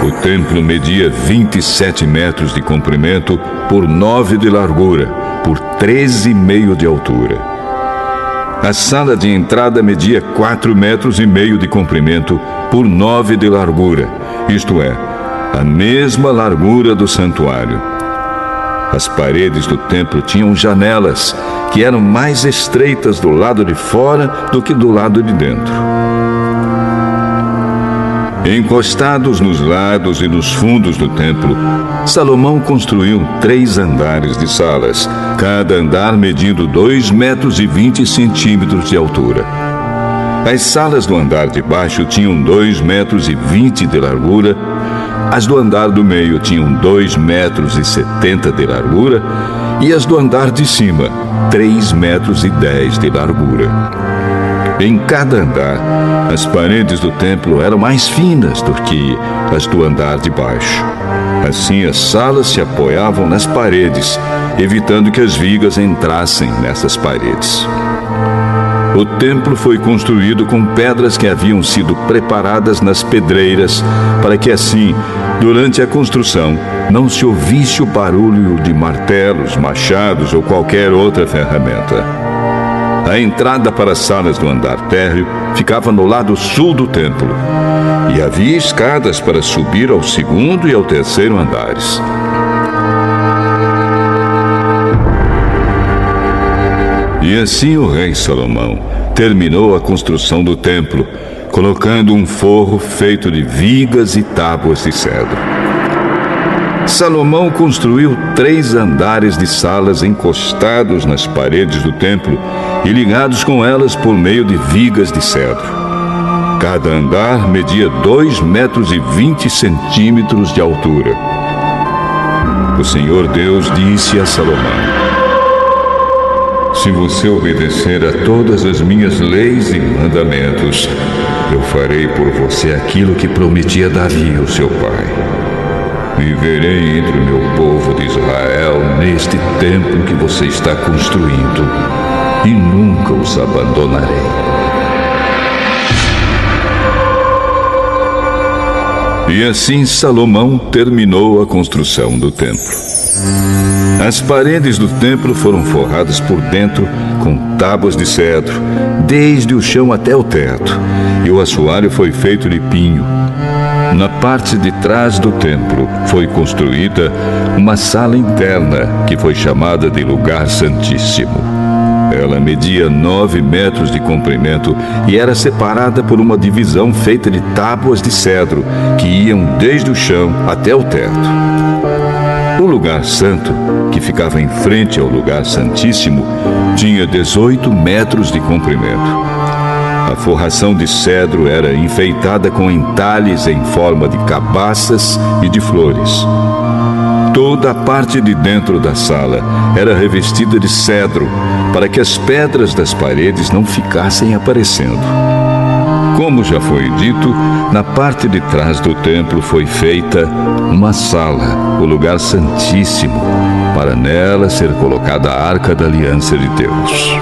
O templo media 27 metros de comprimento por 9 de largura, por 13,5 de altura. A sala de entrada media 4,5 metros de comprimento por 9 de largura, isto é, a mesma largura do santuário. As paredes do templo tinham janelas, que eram mais estreitas do lado de fora do que do lado de dentro. Encostados nos lados e nos fundos do templo, Salomão construiu 3 andares de salas, cada andar medindo 2,20 metros de altura. As salas do andar de baixo tinham 2,20 metros de largura, as do andar do meio tinham 2,70 metros de largura e as do andar de cima, 3,10 metros de largura. Em cada andar, as paredes do templo eram mais finas do que as do andar de baixo. Assim, as salas se apoiavam nas paredes, evitando que as vigas entrassem nessas paredes. O templo foi construído com pedras que haviam sido preparadas nas pedreiras, para que assim, durante a construção, não se ouvisse o barulho de martelos, machados ou qualquer outra ferramenta. A entrada para as salas do andar térreo ficava no lado sul do templo, e havia escadas para subir ao segundo e ao terceiro andares. E assim o rei Salomão terminou a construção do templo, colocando um forro feito de vigas e tábuas de cedro. Salomão construiu 3 andares de salas encostados nas paredes do templo e ligados com elas por meio de vigas de cedro. Cada andar media 2,20 metros de altura. O Senhor Deus disse a Salomão: se você obedecer a todas as minhas leis e mandamentos, eu farei por você aquilo que prometi a Davi, o seu pai. Viverei entre o meu povo de Israel neste templo que você está construindo e nunca os abandonarei. E assim Salomão terminou a construção do templo. As paredes do templo foram forradas por dentro com tábuas de cedro, desde o chão até o teto, e o assoalho foi feito de pinho. Na parte de trás do templo foi construída uma sala interna que foi chamada de Lugar Santíssimo. Ela media 9 metros de comprimento e era separada por uma divisão feita de tábuas de cedro que iam desde o chão até o teto. O lugar santo, que ficava em frente ao lugar santíssimo, tinha 18 metros de comprimento. A forração de cedro era enfeitada com entalhes em forma de cabaças e de flores. Toda a parte de dentro da sala era revestida de cedro, para que as pedras das paredes não ficassem aparecendo. Como já foi dito, na parte de trás do templo foi feita uma sala, o lugar santíssimo, para nela ser colocada a Arca da Aliança de Deus.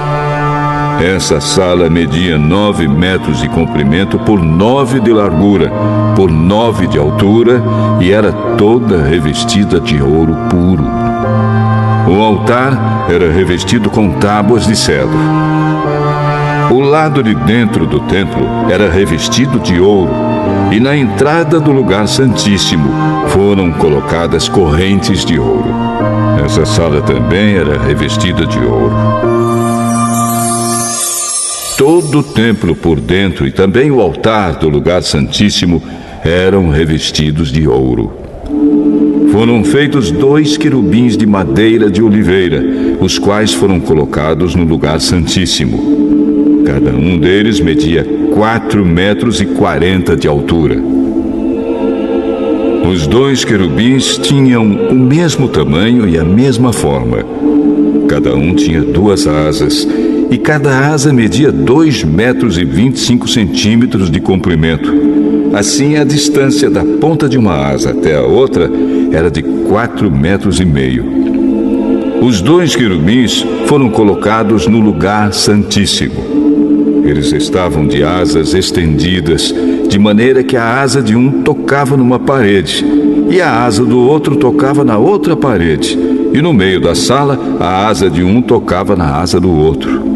Essa sala media 9 metros de comprimento por 9 de largura, por 9 de altura e era toda revestida de ouro puro. O altar era revestido com tábuas de cedro. O lado de dentro do templo era revestido de ouro, e na entrada do lugar santíssimo foram colocadas correntes de ouro. Essa sala também era revestida de ouro. Todo o templo por dentro e também o altar do lugar santíssimo eram revestidos de ouro. Foram feitos 2 querubins de madeira de oliveira, os quais foram colocados no lugar santíssimo. Cada um deles media 4,40 metros de altura. Os 2 querubins tinham o mesmo tamanho e a mesma forma. Cada um tinha 2 asas, e cada asa media 2,25 metros de comprimento. Assim, a distância da ponta de uma asa até a outra era de 4,5 metros. Os 2 querubins foram colocados no lugar santíssimo. Eles estavam de asas estendidas, de maneira que a asa de um tocava numa parede, e a asa do outro tocava na outra parede, e no meio da sala, a asa de um tocava na asa do outro.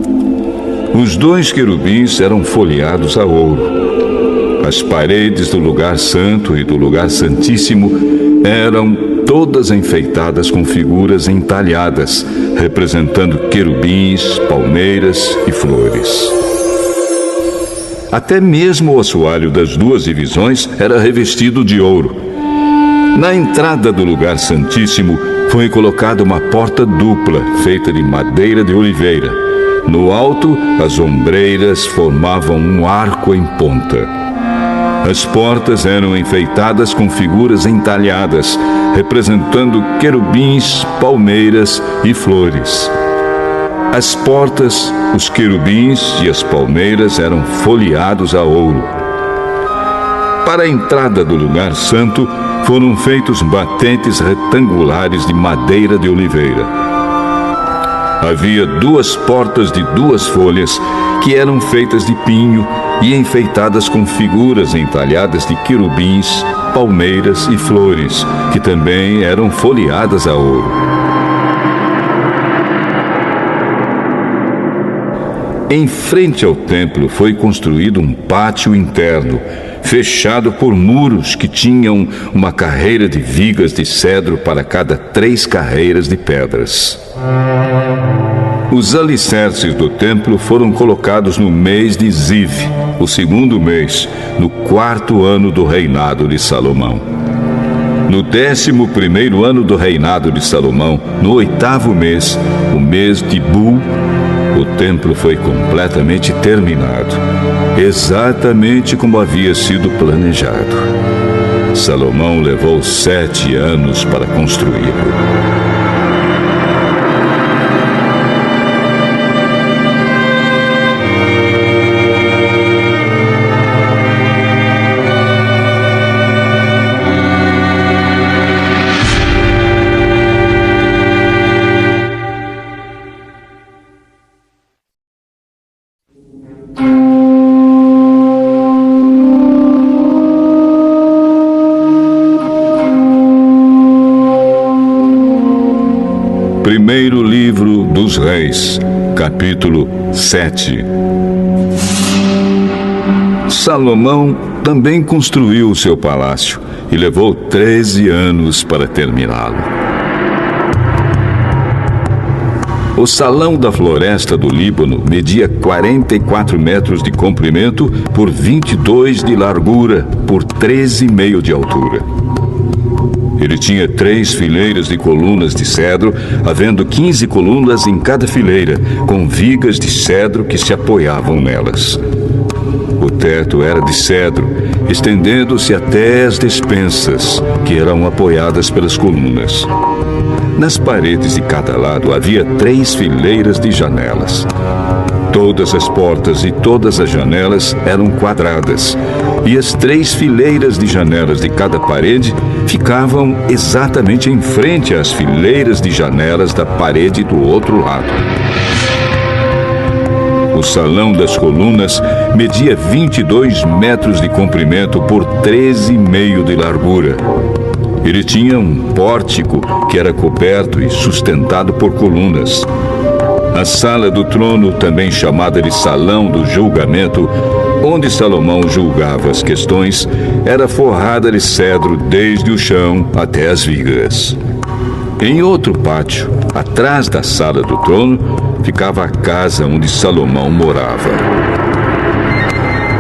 Os 2 querubins eram folheados a ouro. As paredes do lugar santo e do lugar santíssimo eram todas enfeitadas com figuras entalhadas, representando querubins, palmeiras e flores. Até mesmo o assoalho das 2 divisões era revestido de ouro. Na entrada do lugar santíssimo foi colocada uma porta dupla, feita de madeira de oliveira. No alto, as ombreiras formavam um arco em ponta. As portas eram enfeitadas com figuras entalhadas, representando querubins, palmeiras e flores. As portas, os querubins e as palmeiras eram folheados a ouro. Para a entrada do lugar santo, foram feitos batentes retangulares de madeira de oliveira. Havia 2 portas de 2 folhas que eram feitas de pinho e enfeitadas com figuras entalhadas de querubins, palmeiras e flores, que também eram folheadas a ouro. Em frente ao templo foi construído um pátio interno, fechado por muros que tinham uma carreira de vigas de cedro para cada 3 carreiras de pedras. Os alicerces do templo foram colocados no mês de Ziv, o 2º mês, no 4º ano do reinado de Salomão. No 11º ano do reinado de Salomão, no 8º mês, o mês de Bul, o templo foi completamente terminado, exatamente como havia sido planejado. Salomão levou 7 anos para construí-lo. Primeiro livro dos Reis, capítulo 7. Salomão também construiu o seu palácio e levou 13 anos para terminá-lo. O salão da floresta do Líbano media 44 metros de comprimento por 22 de largura por 13,5 de altura. Ele tinha 3 fileiras de colunas de cedro, havendo 15 colunas em cada fileira, com vigas de cedro que se apoiavam nelas. O teto era de cedro, estendendo-se até as despensas, que eram apoiadas pelas colunas. Nas paredes de cada lado havia 3 fileiras de janelas. Todas as portas e todas as janelas eram quadradas, e as 3 fileiras de janelas de cada parede ficavam exatamente em frente às fileiras de janelas da parede do outro lado. O salão das colunas media 22 metros de comprimento por 13,5 de largura. Ele tinha um pórtico que era coberto e sustentado por colunas. A sala do trono, também chamada de Salão do Julgamento, onde Salomão julgava as questões, era forrada de cedro desde o chão até as vigas. Em outro pátio, atrás da sala do trono, ficava a casa onde Salomão morava.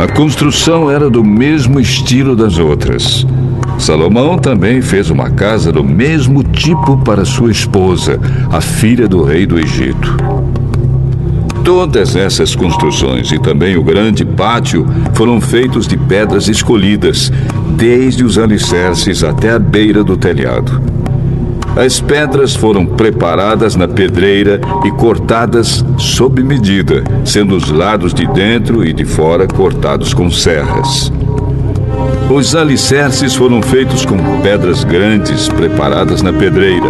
A construção era do mesmo estilo das outras. Salomão também fez uma casa do mesmo tipo para sua esposa, a filha do rei do Egito. Todas essas construções e também o grande pátio foram feitos de pedras escolhidas, desde os alicerces até a beira do telhado. As pedras foram preparadas na pedreira e cortadas sob medida, sendo os lados de dentro e de fora cortados com serras. Os alicerces foram feitos com pedras grandes preparadas na pedreira.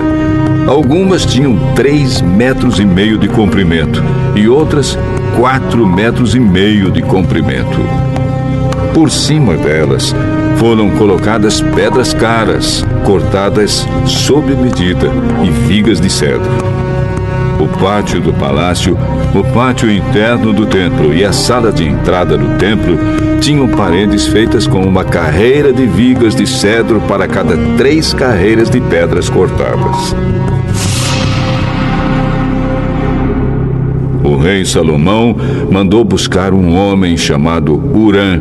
Algumas tinham 3,5 metros de comprimento e outras 4,5 metros de comprimento. Por cima delas foram colocadas pedras caras, cortadas sob medida, e vigas de cedro. O pátio do palácio, o pátio interno do templo e a sala de entrada do templo tinham paredes feitas com uma carreira de vigas de cedro para cada 3 carreiras de pedras cortadas. O rei Salomão mandou buscar um homem chamado Hurã,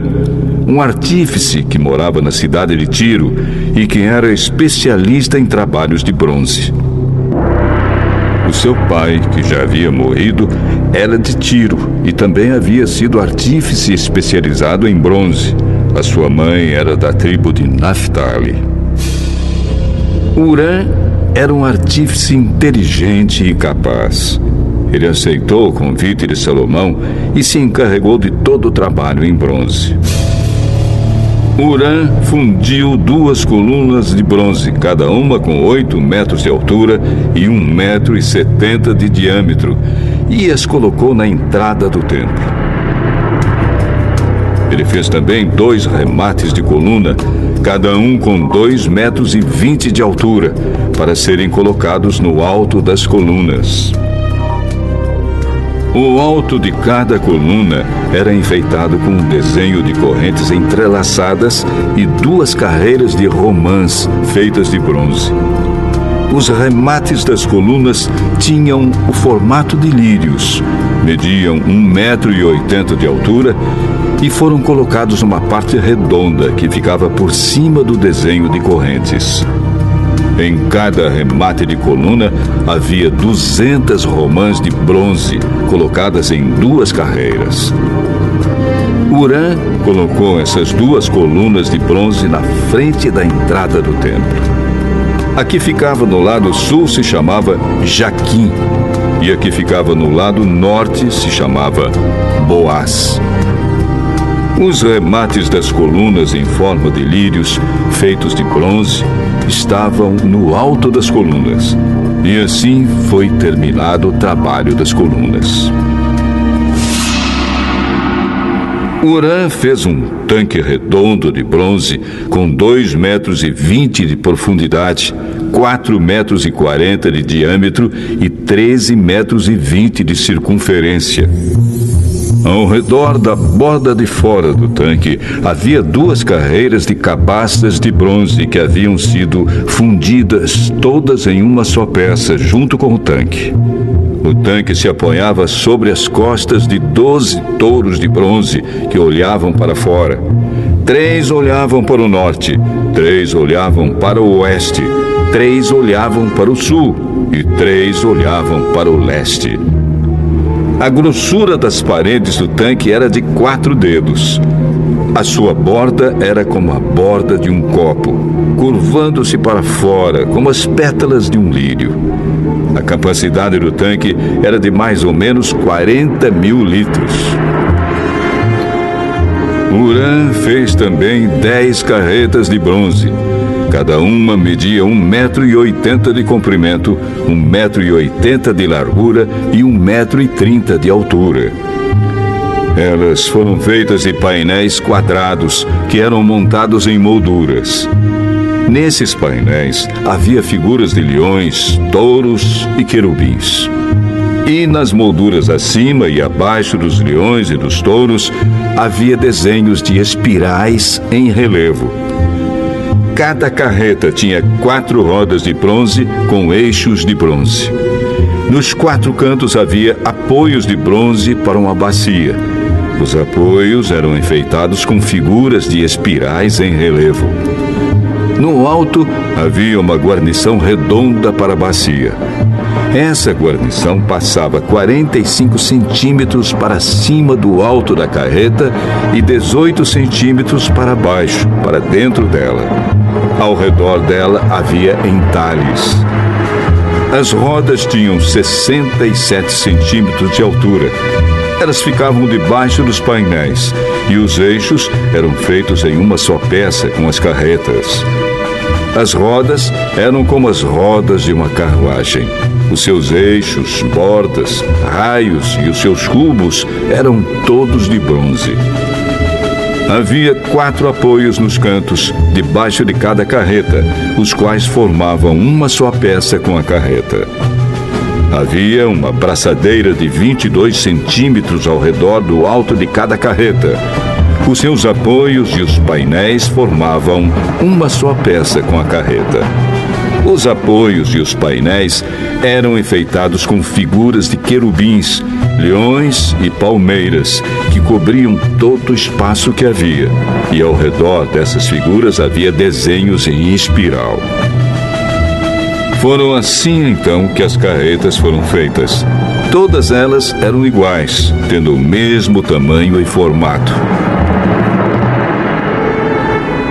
um artífice que morava na cidade de Tiro e que era especialista em trabalhos de bronze. O seu pai, que já havia morrido, era de Tiro e também havia sido artífice especializado em bronze. A sua mãe era da tribo de Naftali. Hurã era um artífice inteligente e capaz. Ele aceitou o convite de Salomão e se encarregou de todo o trabalho em bronze. Urã fundiu 2 colunas de bronze, cada uma com 8 metros de altura e 1,70 m de diâmetro, e as colocou na entrada do templo. Ele fez também 2 remates de coluna, cada um com 2,20 metros de altura, para serem colocados no alto das colunas. O alto de cada coluna era enfeitado com um desenho de correntes entrelaçadas e 2 carreiras de romãs feitas de bronze. Os remates das colunas tinham o formato de lírios, mediam 1,80 m de altura e foram colocados numa parte redonda que ficava por cima do desenho de correntes. Em cada remate de coluna havia 200 romãs de bronze colocadas em 2 carreiras. Urã colocou essas 2 colunas de bronze na frente da entrada do templo. A que ficava no lado sul se chamava Jaquim, e a que ficava no lado norte se chamava Boaz. Os remates das colunas em forma de lírios, feitos de bronze, estavam no alto das colunas. E assim foi terminado o trabalho das colunas. Urã fez um tanque redondo de bronze com 2,20 metros de profundidade, 4,40 metros de diâmetro e 13,20 metros de circunferência. Ao redor da borda de fora do tanque havia 2 carreiras de cabaças de bronze que haviam sido fundidas todas em uma só peça junto com o tanque. O tanque se apoiava sobre as costas de 12 touros de bronze que olhavam para fora. 3 olhavam para o norte, 3 olhavam para o oeste, 3 olhavam para o sul e 3 olhavam para o leste. A grossura das paredes do tanque era de 4 dedos. A sua borda era como a borda de um copo, curvando-se para fora como as pétalas de um lírio. A capacidade do tanque era de mais ou menos 40.000 litros. Urã fez também 10 carretas de bronze. Cada uma media 1,80 m de comprimento, 1,80 m de largura e 1,30 m de altura. Elas foram feitas de painéis quadrados que eram montados em molduras. Nesses painéis havia figuras de leões, touros e querubins. E nas molduras acima e abaixo dos leões e dos touros havia desenhos de espirais em relevo. Cada carreta tinha 4 rodas de bronze com eixos de bronze. Nos 4 cantos havia apoios de bronze para uma bacia. Os apoios eram enfeitados com figuras de espirais em relevo. No alto havia uma guarnição redonda para a bacia. Essa guarnição passava 45 centímetros para cima do alto da carreta e 18 centímetros para baixo, para dentro dela. Ao redor dela havia entalhes. As rodas tinham 67 centímetros de altura. Elas ficavam debaixo dos painéis e os eixos eram feitos em uma só peça com as carretas. As rodas eram como as rodas de uma carruagem. Os seus eixos, bordas, raios e os seus cubos eram todos de bronze. Havia 4 apoios nos cantos, debaixo de cada carreta, os quais formavam uma só peça com a carreta. Havia uma braçadeira de 22 centímetros ao redor do alto de cada carreta. Os seus apoios e os painéis formavam uma só peça com a carreta. Os apoios e os painéis eram enfeitados com figuras de querubins, leões e palmeiras, que cobriam todo o espaço que havia. E ao redor dessas figuras havia desenhos em espiral. Foram assim então que as carretas foram feitas. Todas elas eram iguais, tendo o mesmo tamanho e formato.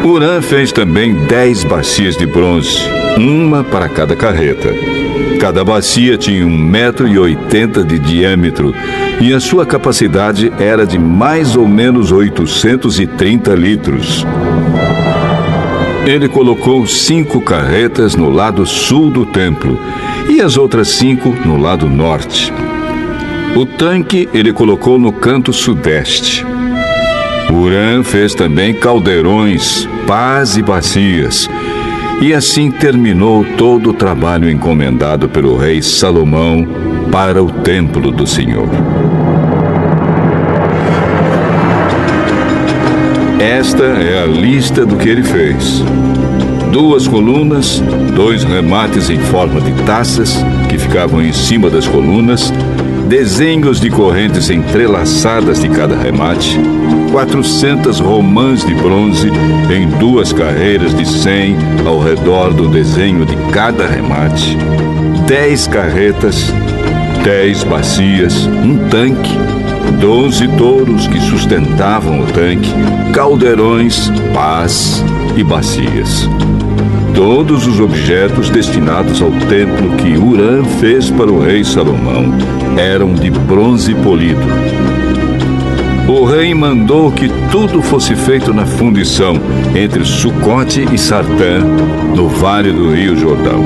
Urã fez também 10 bacias de bronze, uma para cada carreta. Cada bacia tinha 1,80 m de diâmetro e a sua capacidade era de mais ou menos 830 litros. Ele colocou 5 carretas no lado sul do templo e as outras 5 no lado norte. O tanque ele colocou no canto sudeste. Hurã fez também caldeirões, pás e bacias, e assim terminou todo o trabalho encomendado pelo rei Salomão para o templo do Senhor. Esta é a lista do que ele fez: 2 colunas, 2 remates em forma de taças que ficavam em cima das colunas, desenhos de correntes entrelaçadas de cada remate, 400 romãs de bronze em 2 carreiras de 100 ao redor do desenho de cada remate, 10 carretas, 10 bacias, um tanque, 12 touros que sustentavam o tanque, caldeirões, pás e bacias. Todos os objetos destinados ao templo que Hurã fez para o rei Salomão eram de bronze polido. O rei mandou que tudo fosse feito na fundição entre Sucote e Sartã, no vale do rio Jordão.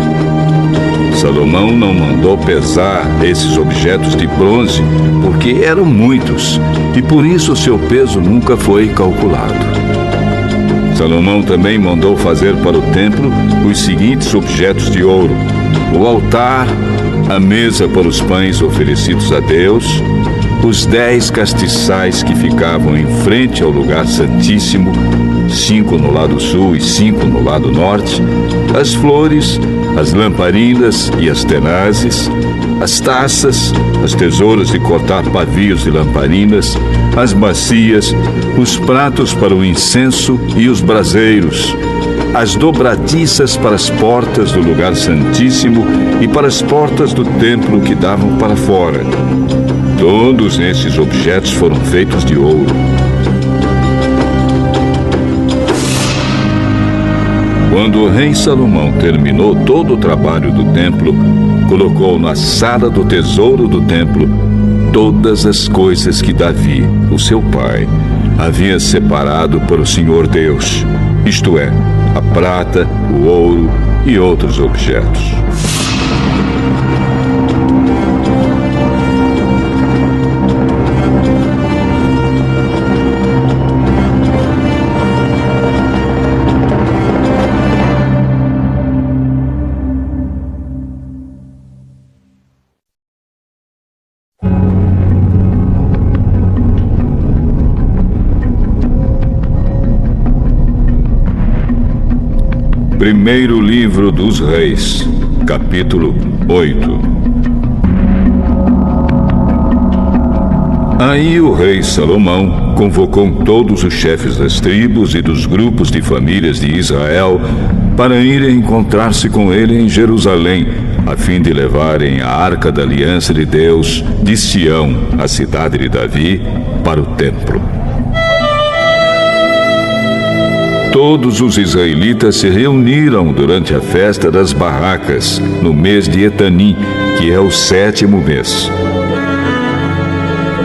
Salomão não mandou pesar esses objetos de bronze porque eram muitos e por isso seu peso nunca foi calculado. Salomão também mandou fazer para o templo os seguintes objetos de ouro: o altar, a mesa para os pães oferecidos a Deus, os 10 castiçais que ficavam em frente ao lugar santíssimo, 5 no lado sul e 5 no lado norte, as flores, as lamparinas e as tenazes, as taças, as tesouras de cortar pavios e lamparinas, as bacias, os pratos para o incenso e os braseiros, as dobradiças para as portas do lugar santíssimo e para as portas do templo que davam para fora. Todos esses objetos foram feitos de ouro. Quando o rei Salomão terminou todo o trabalho do templo, colocou na sala do tesouro do templo todas as coisas que Davi, o seu pai, havia separado para o Senhor Deus, isto é, a prata, o ouro e outros objetos. Primeiro livro dos Reis, capítulo 8. Aí o rei Salomão convocou todos os chefes das tribos e dos grupos de famílias de Israel para irem encontrar-se com ele em Jerusalém, a fim de levarem a Arca da Aliança de Deus de Sião, a cidade de Davi, para o templo. Todos os israelitas se reuniram durante a festa das barracas, no mês de Etanim, que é o 7º mês.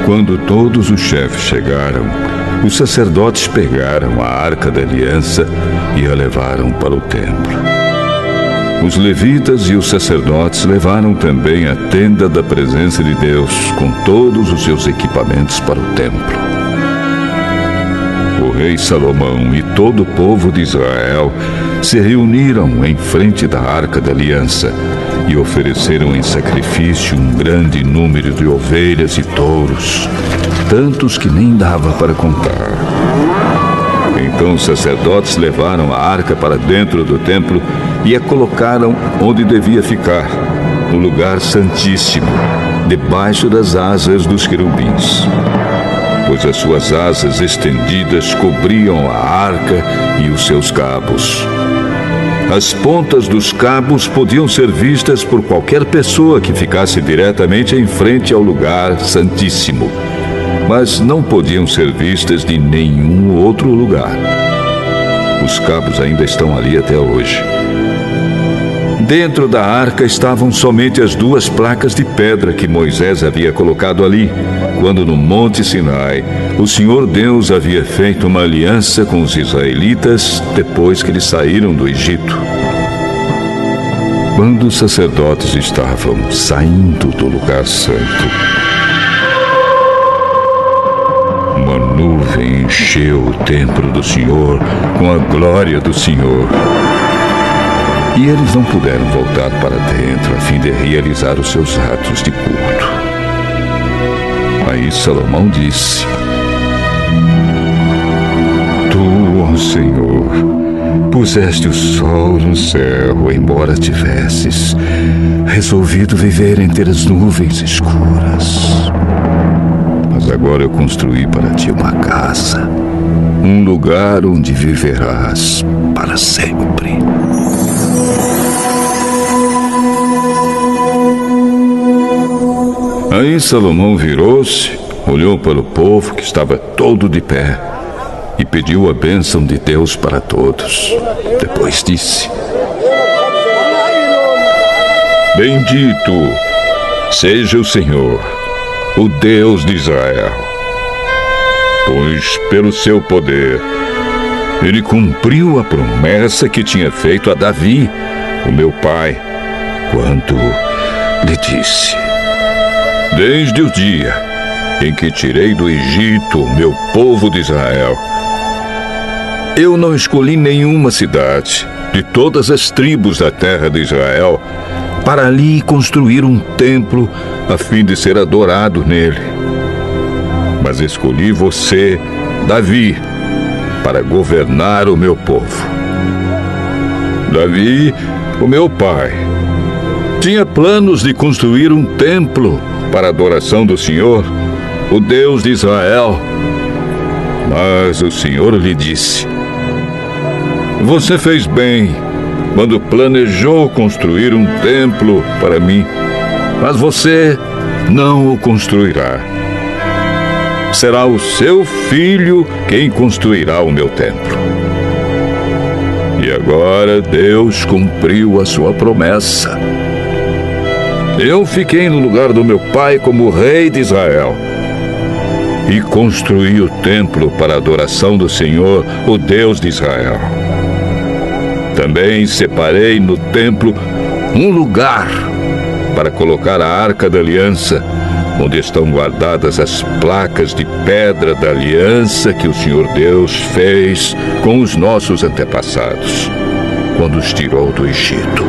Quando todos os chefes chegaram, os sacerdotes pegaram a Arca da Aliança e a levaram para o templo. Os levitas e os sacerdotes levaram também a tenda da presença de Deus, com todos os seus equipamentos para o templo. O rei Salomão e todo o povo de Israel se reuniram em frente da Arca da Aliança e ofereceram em sacrifício um grande número de ovelhas e touros, tantos que nem dava para contar. Então os sacerdotes levaram a arca para dentro do templo e a colocaram onde devia ficar, no lugar santíssimo, debaixo das asas dos querubins, pois as suas asas estendidas cobriam a arca e os seus cabos. As pontas dos cabos podiam ser vistas por qualquer pessoa que ficasse diretamente em frente ao lugar santíssimo, mas não podiam ser vistas de nenhum outro lugar. Os cabos ainda estão ali até hoje. Dentro da arca estavam somente as 2 placas de pedra que Moisés havia colocado ali, quando no Monte Sinai o Senhor Deus havia feito uma aliança com os israelitas depois que eles saíram do Egito. Quando os sacerdotes estavam saindo do lugar santo, uma nuvem encheu o templo do Senhor com a glória do Senhor. E eles não puderam voltar para dentro a fim de realizar os seus atos de culto. Aí Salomão disse: Tu, ó Senhor, puseste o sol no céu, embora tivesses resolvido viver entre as nuvens escuras. Mas agora eu construí para ti uma casa, um lugar onde viverás para sempre. Aí Salomão virou-se, olhou para o povo que estava todo de pé e pediu a bênção de Deus para todos. Depois disse: Bendito seja o Senhor, o Deus de Israel, pois pelo seu poder ele cumpriu a promessa que tinha feito a Davi, o meu pai, quando lhe disse: Desde o dia em que tirei do Egito o meu povo de Israel, eu não escolhi nenhuma cidade de todas as tribos da terra de Israel para ali construir um templo a fim de ser adorado nele. Mas escolhi você, Davi, para governar o meu povo. Davi, o meu pai, tinha planos de construir um templo para a adoração do Senhor, o Deus de Israel. Mas o Senhor lhe disse: Você fez bem quando planejou construir um templo para mim, mas você não o construirá. Será o seu filho quem construirá o meu templo. E agora Deus cumpriu a sua promessa. Eu fiquei no lugar do meu pai como rei de Israel e construí o templo para a adoração do Senhor, o Deus de Israel. Também separei no templo um lugar para colocar a Arca da Aliança, onde estão guardadas as placas de pedra da aliança que o Senhor Deus fez com os nossos antepassados, quando os tirou do Egito.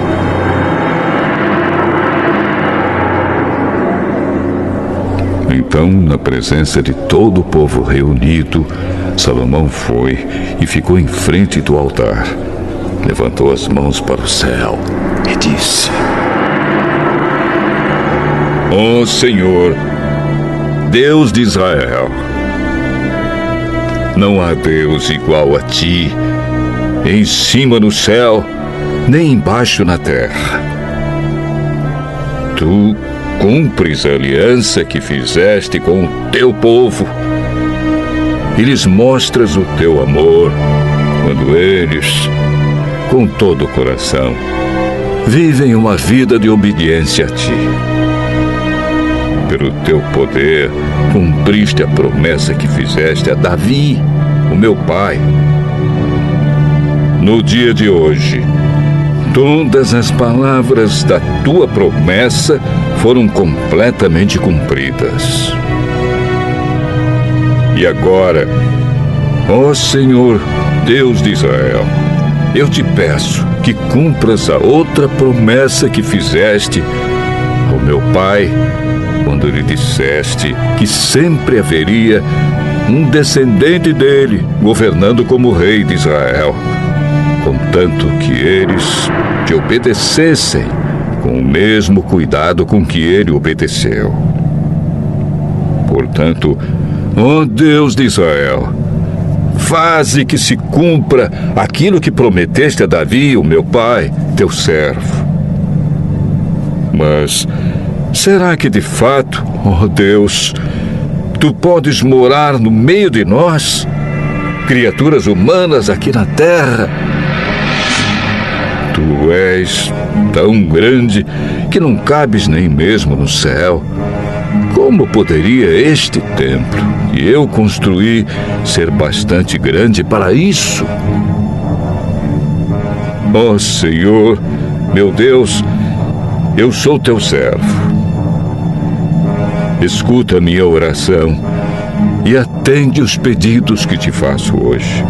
Então, na presença de todo o povo reunido, Salomão foi e ficou em frente do altar. Levantou as mãos para o céu e disse: Ó Senhor, Deus de Israel, não há Deus igual a ti, em cima no céu, nem embaixo na terra. Tu cumpres a aliança que fizeste com o teu povo e lhes mostras o teu amor quando eles, com todo o coração, vivem uma vida de obediência a ti. Pelo teu poder, cumpriste a promessa que fizeste a Davi, o meu pai. No dia de hoje, todas as palavras da tua promessa foram completamente cumpridas. E agora, ó Senhor, Deus de Israel, eu te peço que cumpras a outra promessa que fizeste ao meu pai, quando lhe disseste que sempre haveria um descendente dele governando como rei de Israel, contanto que eles te obedecessem com o mesmo cuidado com que ele obedeceu. Portanto, ó Deus de Israel, faze que se cumpra aquilo que prometeste a Davi, o meu pai, teu servo. Mas será que de fato, ó Deus, tu podes morar no meio de nós, criaturas humanas aqui na terra? Tu és tão grande que não cabes nem mesmo no céu. Como poderia este templo que eu construí ser bastante grande para isso? Ó Senhor, meu Deus, eu sou teu servo. Escuta a minha oração e atende os pedidos que te faço hoje.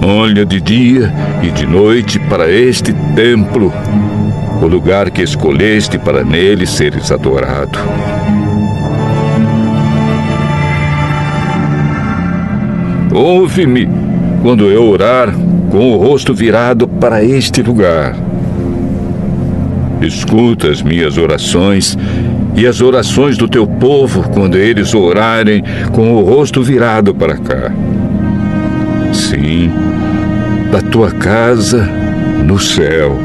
Olha de dia e de noite para este templo, o lugar que escolheste para nele seres adorado. Ouve-me quando eu orar com o rosto virado para este lugar. Escuta as minhas orações e as orações do teu povo quando eles orarem com o rosto virado para cá. Sim, da tua casa no céu.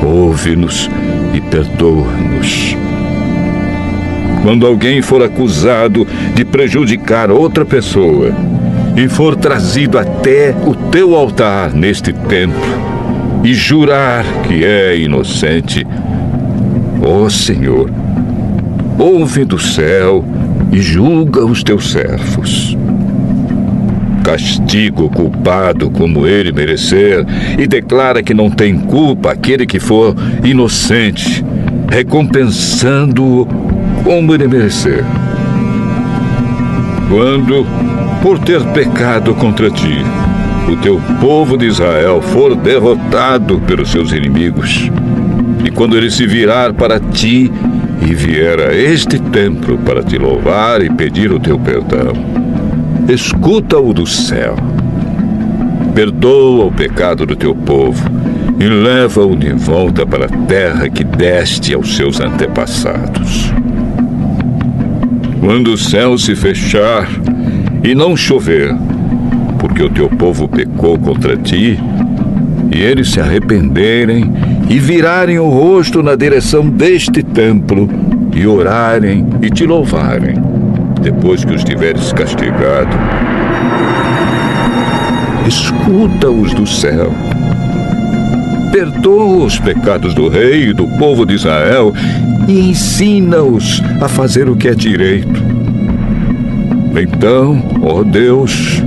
Ouve-nos e perdoa-nos. Quando alguém for acusado de prejudicar outra pessoa e for trazido até o teu altar neste templo e jurar que é inocente, ó Senhor, ouve do céu e julga os teus servos. Castiga o culpado como ele merecer e declara que não tem culpa aquele que for inocente, recompensando-o como ele merecer. Quando, por ter pecado contra ti, o teu povo de Israel for derrotado pelos seus inimigos, e quando ele se virar para ti e vier a este templo para te louvar e pedir o teu perdão, escuta-o do céu. Perdoa o pecado do teu povo e leva-o de volta para a terra que deste aos seus antepassados. Quando o céu se fechar e não chover, porque o teu povo pecou contra ti, e eles se arrependerem e virarem o rosto na direção deste templo e orarem e te louvarem, depois que os tiveres castigado, escuta-os do céu. Perdoa os pecados do rei e do povo de Israel e ensina-os a fazer o que é direito. Então, ó Deus,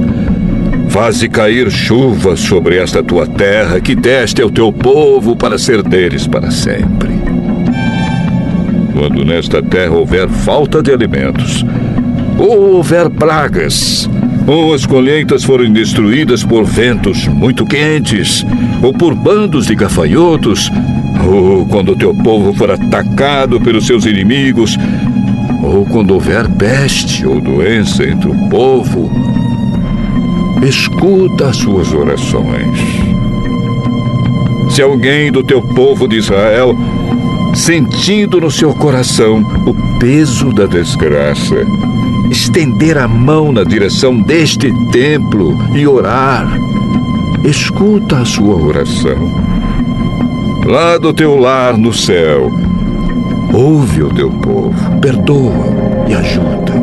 faze cair chuva sobre esta tua terra que deste ao teu povo para ser deles para sempre. Quando nesta terra houver falta de alimentos, ou houver pragas, ou as colheitas forem destruídas por ventos muito quentes, ou por bandos de gafanhotos, ou quando o teu povo for atacado pelos seus inimigos, ou quando houver peste ou doença entre o povo, escuta as suas orações. Se alguém do teu povo de Israel, sentindo no seu coração o peso da desgraça, estender a mão na direção deste templo e orar, escuta a sua oração. Lá do teu lar no céu, ouve o teu povo, perdoa e ajuda.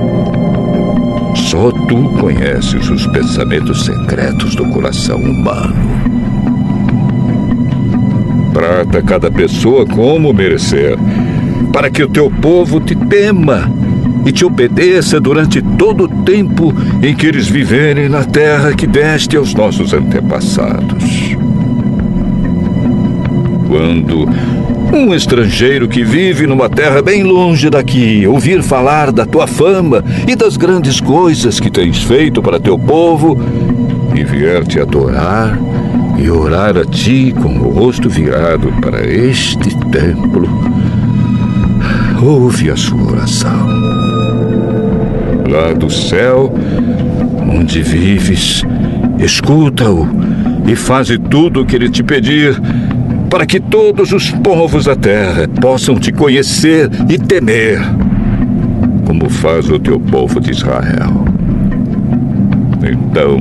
Só tu conheces os pensamentos secretos do coração humano. Trata cada pessoa como merecer, para que o teu povo te tema e te obedeça durante todo o tempo em que eles viverem na terra que deste aos nossos antepassados. Quando um estrangeiro que vive numa terra bem longe daqui ouvir falar da tua fama e das grandes coisas que tens feito para teu povo e vier te adorar e orar a ti com o rosto virado para este templo, ouve a sua oração. Lá do céu, onde vives, escuta-o e faze tudo o que ele te pedir, para que todos os povos da terra possam te conhecer e temer, como faz o teu povo de Israel. Então,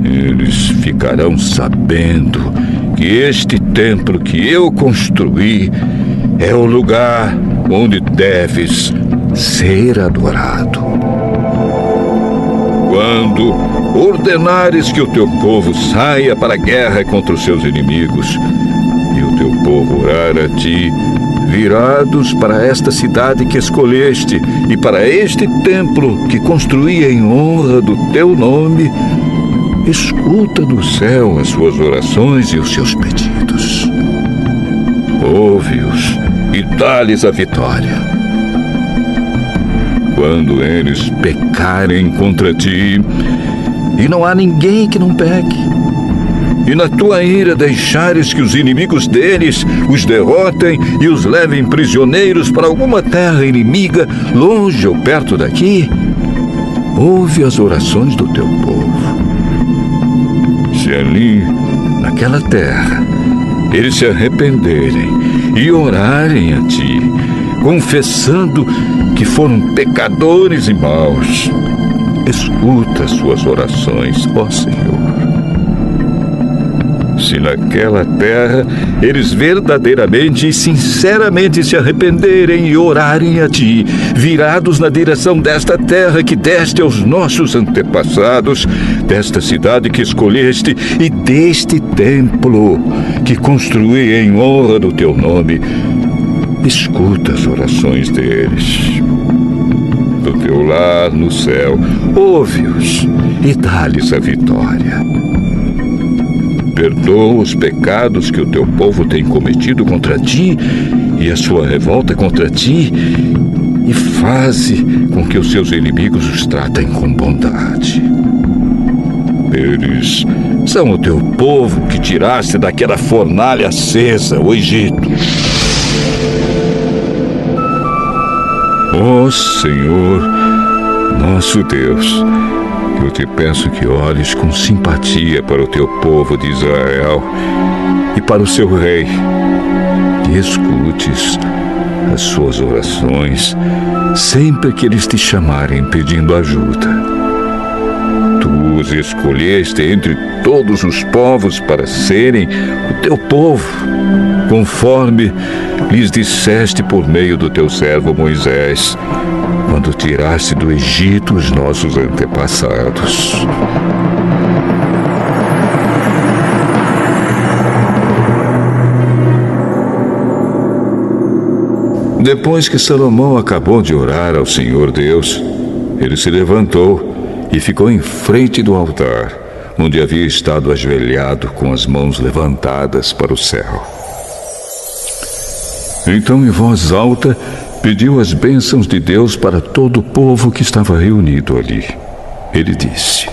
eles ficarão sabendo que este templo que eu construí é o lugar onde deves ser adorado. Quando ordenares que o teu povo saia para a guerra contra os seus inimigos, e o teu povo orar a ti, virados para esta cidade que escolheste e para este templo que construí em honra do teu nome, escuta do céu as suas orações e os seus pedidos. Ouve-os e dá-lhes a vitória. Quando eles pecarem contra ti, e não há ninguém que não peque, e na tua ira deixares que os inimigos deles os derrotem e os levem prisioneiros para alguma terra inimiga, longe ou perto daqui, ouve as orações do teu povo. Se ali, naquela terra, eles se arrependerem e orarem a ti, confessando que foram pecadores e maus, escuta suas orações, ó Senhor. Se naquela terra eles verdadeiramente e sinceramente se arrependerem e orarem a ti, virados na direção desta terra que deste aos nossos antepassados, desta cidade que escolheste e deste templo que construí em honra do teu nome, escuta as orações deles. Do teu lar no céu, ouve-os e dá-lhes a vitória. Perdoa os pecados que o teu povo tem cometido contra ti e a sua revolta contra ti, e faze com que os seus inimigos os tratem com bondade. Eles são o teu povo que tiraste daquela fornalha acesa, o Egito. Ó Senhor, nosso Deus, eu te peço que olhes com simpatia para o teu povo de Israel e para o seu rei, e escutes as suas orações sempre que eles te chamarem pedindo ajuda. Tu os escolheste entre todos os povos para serem o teu povo, conforme lhes disseste por meio do teu servo Moisés, quando tiraste do Egito os nossos antepassados. Depois que Salomão acabou de orar ao Senhor Deus, ele se levantou e ficou em frente do altar, onde havia estado ajoelhado com as mãos levantadas para o céu. Então, em voz alta, pediu as bênçãos de Deus para todo o povo que estava reunido ali. Ele disse: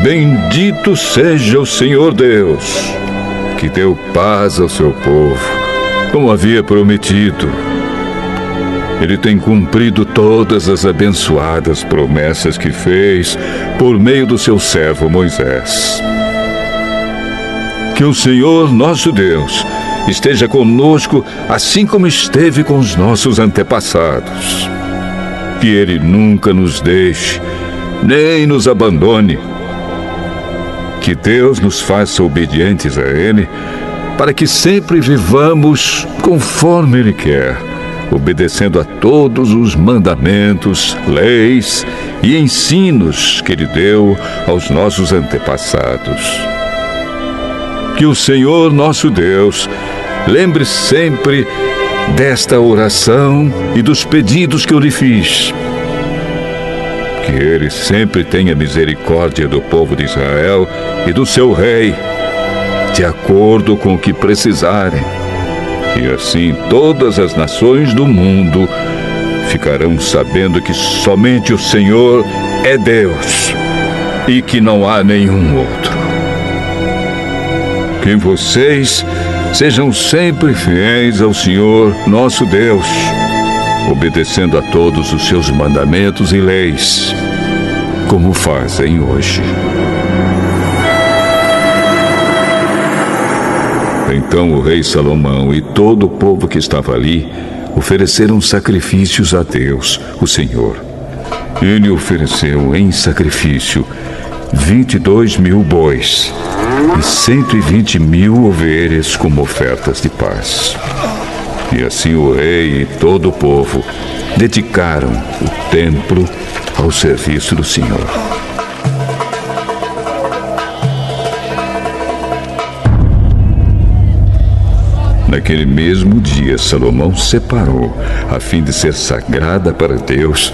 Bendito seja o Senhor Deus, que deu paz ao seu povo, como havia prometido. Ele tem cumprido todas as abençoadas promessas que fez por meio do seu servo Moisés. Que o Senhor, nosso Deus, esteja conosco assim como esteve com os nossos antepassados. Que Ele nunca nos deixe, nem nos abandone. Que Deus nos faça obedientes a Ele, para que sempre vivamos conforme Ele quer, obedecendo a todos os mandamentos, leis e ensinos que Ele deu aos nossos antepassados. Que o Senhor, nosso Deus, lembre sempre desta oração e dos pedidos que eu lhe fiz. Que Ele sempre tenha misericórdia do povo de Israel e do seu rei, de acordo com o que precisarem. E assim todas as nações do mundo ficarão sabendo que somente o Senhor é Deus e que não há nenhum outro. Que vocês sejam sempre fiéis ao Senhor, nosso Deus, obedecendo a todos os seus mandamentos e leis, como fazem hoje. Então o rei Salomão e todo o povo que estava ali ofereceram sacrifícios a Deus, o Senhor. Ele ofereceu em sacrifício 22.000 bois e 120.000 ovelhas como ofertas de paz. E assim o rei e todo o povo dedicaram o templo ao serviço do Senhor. Naquele mesmo dia, Salomão separou, a fim de ser sagrada para Deus,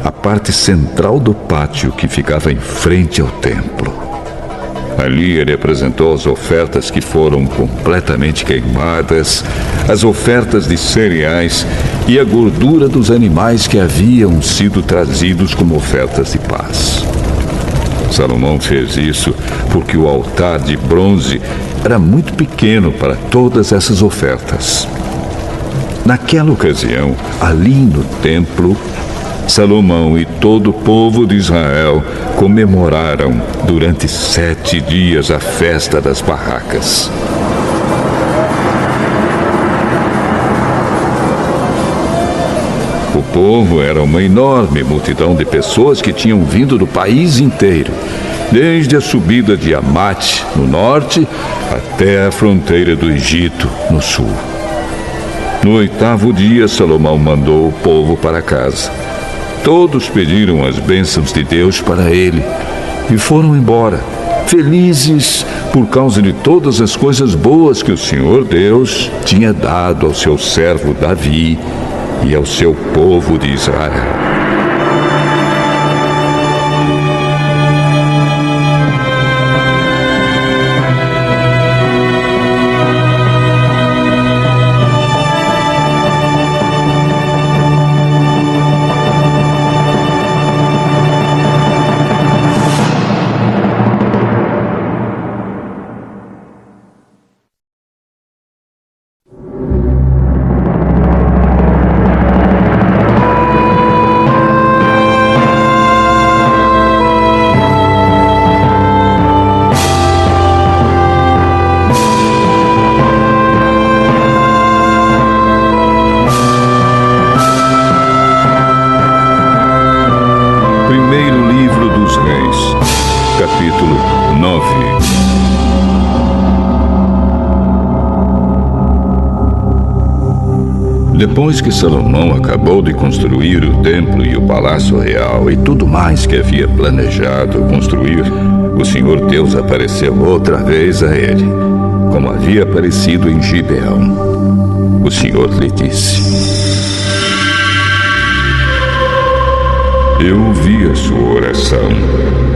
a parte central do pátio que ficava em frente ao templo. Ali ele apresentou as ofertas que foram completamente queimadas, as ofertas de cereais e a gordura dos animais que haviam sido trazidos como ofertas de paz. Salomão fez isso porque o altar de bronze era muito pequeno para todas essas ofertas. Naquela ocasião, ali no templo, Salomão e todo o povo de Israel comemoraram durante 7 dias a festa das barracas. O povo era uma enorme multidão de pessoas que tinham vindo do país inteiro, desde a subida de Amate, no norte, até a fronteira do Egito, no sul. No 8º dia, Salomão mandou o povo para casa. Todos pediram as bênçãos de Deus para ele e foram embora, felizes por causa de todas as coisas boas que o Senhor Deus tinha dado ao seu servo Davi e ao seu povo de Israel. Capítulo 9. Depois que Salomão acabou de construir o templo e o palácio real e tudo mais que havia planejado construir, o Senhor Deus apareceu outra vez a ele, como havia aparecido em Gibeão. O Senhor lhe disse: Eu ouvi a sua oração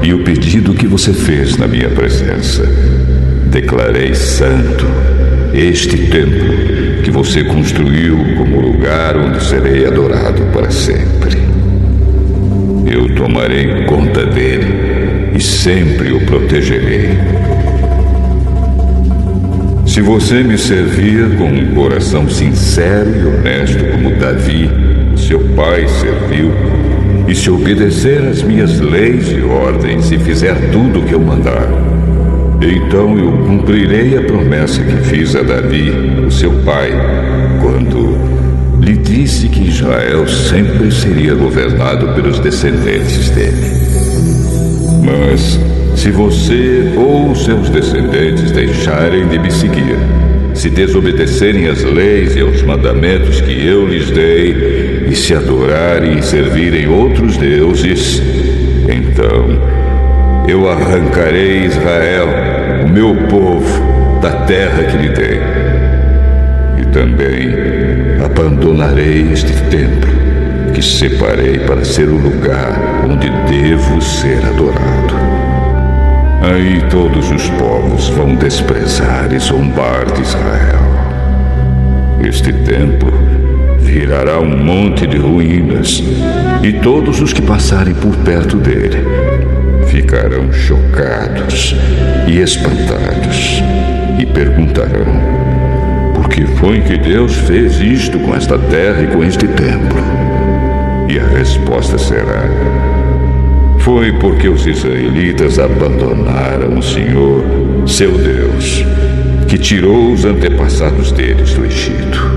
e o pedido que você fez na minha presença. Declarei santo este templo que você construiu como lugar onde serei adorado para sempre. Eu tomarei conta dele e sempre o protegerei. Se você me servir com um coração sincero e honesto como Davi, seu pai, serviu, e se obedecer às minhas leis e ordens e fizer tudo o que eu mandar, então eu cumprirei a promessa que fiz a Davi, o seu pai, quando lhe disse que Israel sempre seria governado pelos descendentes dele. Mas se você ou seus descendentes deixarem de me seguir, se desobedecerem às leis e aos mandamentos que eu lhes dei, e se adorarem e servirem outros deuses, então eu arrancarei Israel, o meu povo, da terra que lhe dei. E também abandonarei este templo que separei para ser o lugar onde devo ser adorado. Aí todos os povos vão desprezar e zombar de Israel. Este templo virará um monte de ruínas, e todos os que passarem por perto dele ficarão chocados e espantados e perguntarão: por que foi que Deus fez isto com esta terra e com este templo? E a resposta será: foi porque os israelitas abandonaram o Senhor, seu Deus, que tirou os antepassados deles do Egito.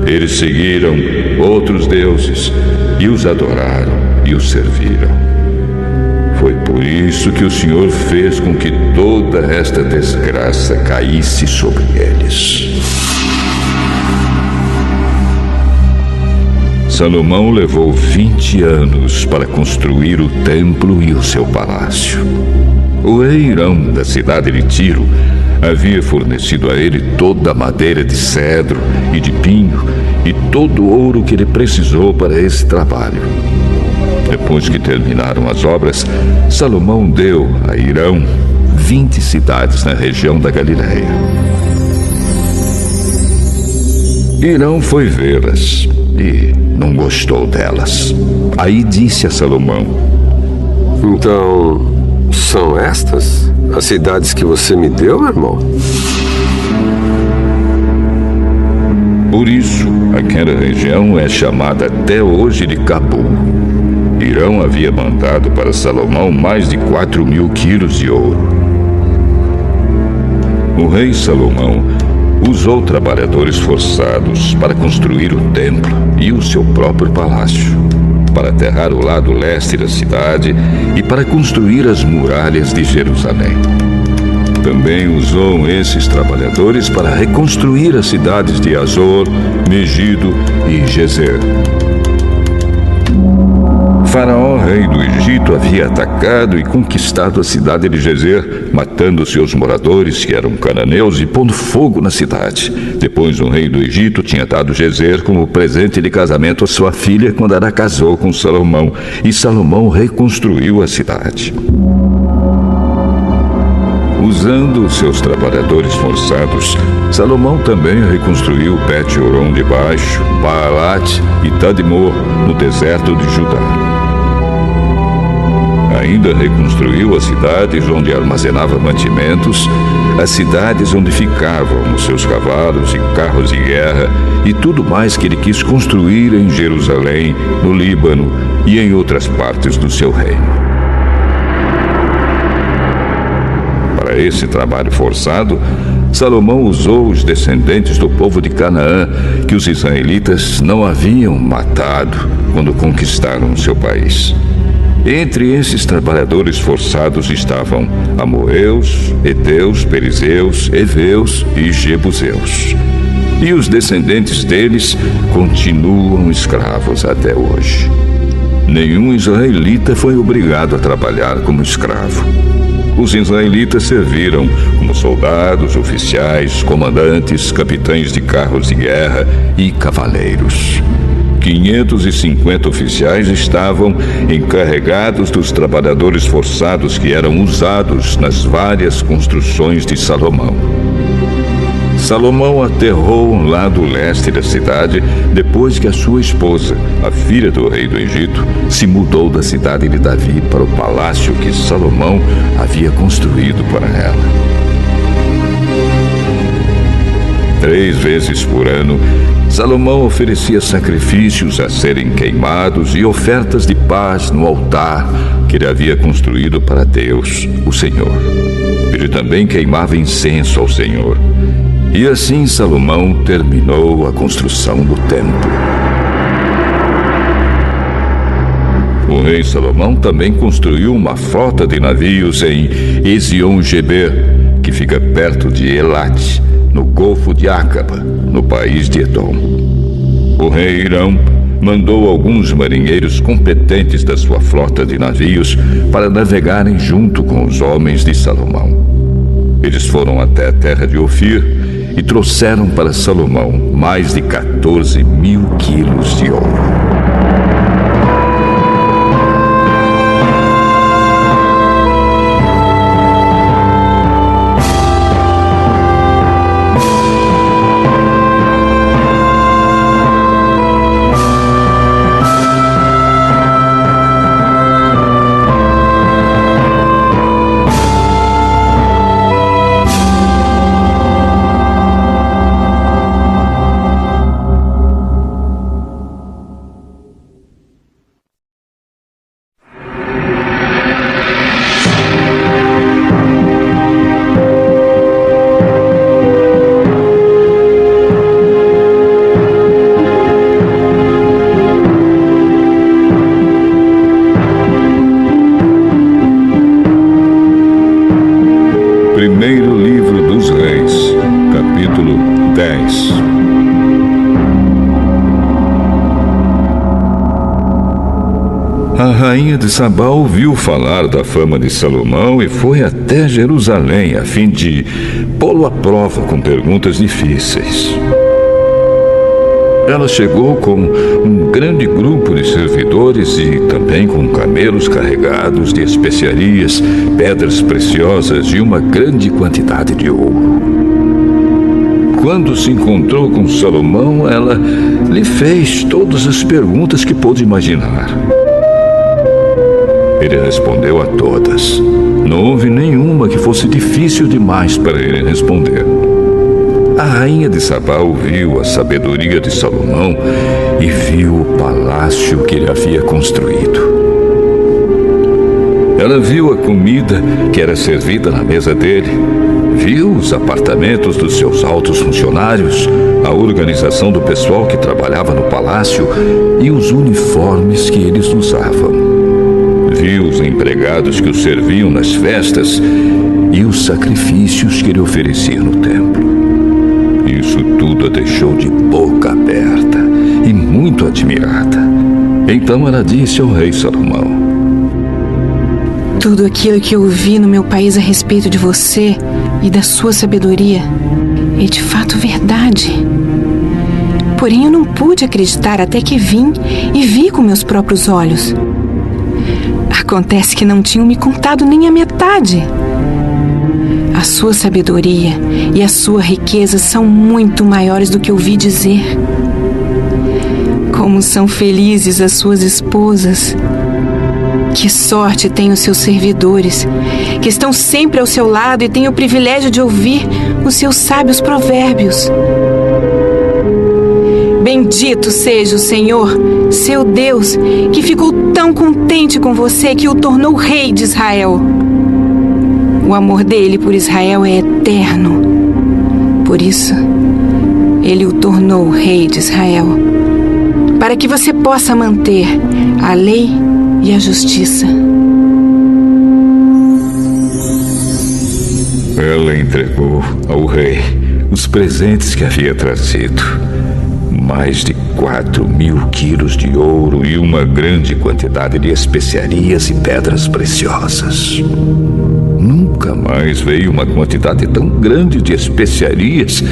Eles seguiram outros deuses e os adoraram e os serviram. Foi por isso que o Senhor fez com que toda esta desgraça caísse sobre eles. Salomão levou 20 anos para construir o templo e o seu palácio. O rei Hirão, da cidade de Tiro, havia fornecido a ele toda a madeira de cedro e de pinho e todo o ouro que ele precisou para esse trabalho. Depois que terminaram as obras, Salomão deu a Hirão 20 cidades na região da Galileia. Hirão foi vê-las e não gostou delas. Aí disse a Salomão: Então, são estas as cidades que você me deu, meu irmão? Por isso, aquela região é chamada até hoje de Cabul. Hirão havia mandado para Salomão mais de 4.000 quilos de ouro. O rei Salomão usou trabalhadores forçados para construir o templo e o seu próprio palácio, para aterrar o lado leste da cidade e para construir as muralhas de Jerusalém. Também usou esses trabalhadores para reconstruir as cidades de Azor, Megido e Gezer. Faraó, rei do Egito, havia atacado e conquistado a cidade de Gezer, matando seus moradores, que eram cananeus, e pondo fogo na cidade. Depois, o rei do Egito tinha dado Gezer como presente de casamento a sua filha quando ela casou com Salomão, e Salomão reconstruiu a cidade. Usando seus trabalhadores forçados, Salomão também reconstruiu Bet-Horon de Baixo, Baalat e Tadmor, no deserto de Judá. Ainda reconstruiu as cidades onde armazenava mantimentos, as cidades onde ficavam os seus cavalos e carros de guerra e tudo mais que ele quis construir em Jerusalém, no Líbano e em outras partes do seu reino. Para esse trabalho forçado, Salomão usou os descendentes do povo de Canaã, que os israelitas não haviam matado quando conquistaram o seu país. Entre esses trabalhadores forçados estavam amorreus, heteus, perizeus, heveus e jebuseus. E os descendentes deles continuam escravos até hoje. Nenhum israelita foi obrigado a trabalhar como escravo. Os israelitas serviram como soldados, oficiais, comandantes, capitães de carros de guerra e cavaleiros. 550 oficiais estavam encarregados dos trabalhadores forçados que eram usados nas várias construções de Salomão. Salomão aterrou um lado leste da cidade depois que a sua esposa, a filha do rei do Egito, se mudou da cidade de Davi para o palácio que Salomão havia construído para ela. 3 vezes por ano, Salomão oferecia sacrifícios a serem queimados e ofertas de paz no altar que ele havia construído para Deus, o Senhor. Ele também queimava incenso ao Senhor. E assim Salomão terminou a construção do templo. O rei Salomão também construiu uma frota de navios em Ezion-Geber, que fica perto de Elat, no Golfo de Acaba, no país de Edom. O rei Hirão mandou alguns marinheiros competentes da sua frota de navios para navegarem junto com os homens de Salomão. Eles foram até a terra de Ofir e trouxeram para Salomão mais de 14.000 quilos de ouro. Primeiro livro dos Reis, capítulo 10. A rainha de Sabá ouviu falar da fama de Salomão e foi até Jerusalém a fim de pô-lo à prova com perguntas difíceis. Ela chegou com um grande grupo de servidores e também com camelos carregados de especiarias, pedras preciosas e uma grande quantidade de ouro. Quando se encontrou com Salomão, ela lhe fez todas as perguntas que pôde imaginar. Ele respondeu a todas. Não houve nenhuma que fosse difícil demais para ele responder. A rainha de Sabá ouviu a sabedoria de Salomão e viu o palácio que ele havia construído. Ela viu a comida que era servida na mesa dele, viu os apartamentos dos seus altos funcionários, a organização do pessoal que trabalhava no palácio e os uniformes que eles usavam. Viu os empregados que o serviam nas festas e os sacrifícios que ele oferecia no templo. Isso tudo a deixou de boca aberta e muito admirada. Então ela disse ao rei Salomão: tudo aquilo que eu ouvi no meu país a respeito de você e da sua sabedoria é de fato verdade. Porém, eu não pude acreditar até que vim e vi com meus próprios olhos. Acontece que não tinham me contado nem a metade. A sua sabedoria e a sua riqueza são muito maiores do que ouvi dizer. Como são felizes as suas esposas. Que sorte têm os seus servidores, que estão sempre ao seu lado e têm o privilégio de ouvir os seus sábios provérbios. Bendito seja o Senhor, seu Deus, que ficou tão contente com você que o tornou rei de Israel. O amor dele por Israel é eterno. Por isso, ele o tornou rei de Israel, para que você possa manter a lei e a justiça. Ela entregou ao rei os presentes que havia trazido. Mais de 4.000 quilos de ouro e uma grande quantidade de especiarias e pedras preciosas. Nunca mais veio uma quantidade tão grande de especiarias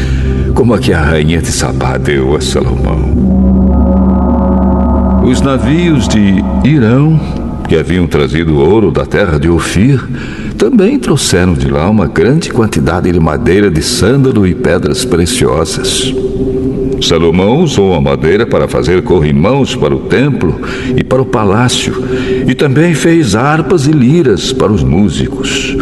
como a que a rainha de Sabá deu a Salomão. Os navios de Irão, que haviam trazido ouro da terra de Ofir, também trouxeram de lá uma grande quantidade de madeira de sândalo e pedras preciosas. Salomão usou a madeira para fazer corrimãos para o templo e para o palácio, e também fez harpas e liras para os músicos.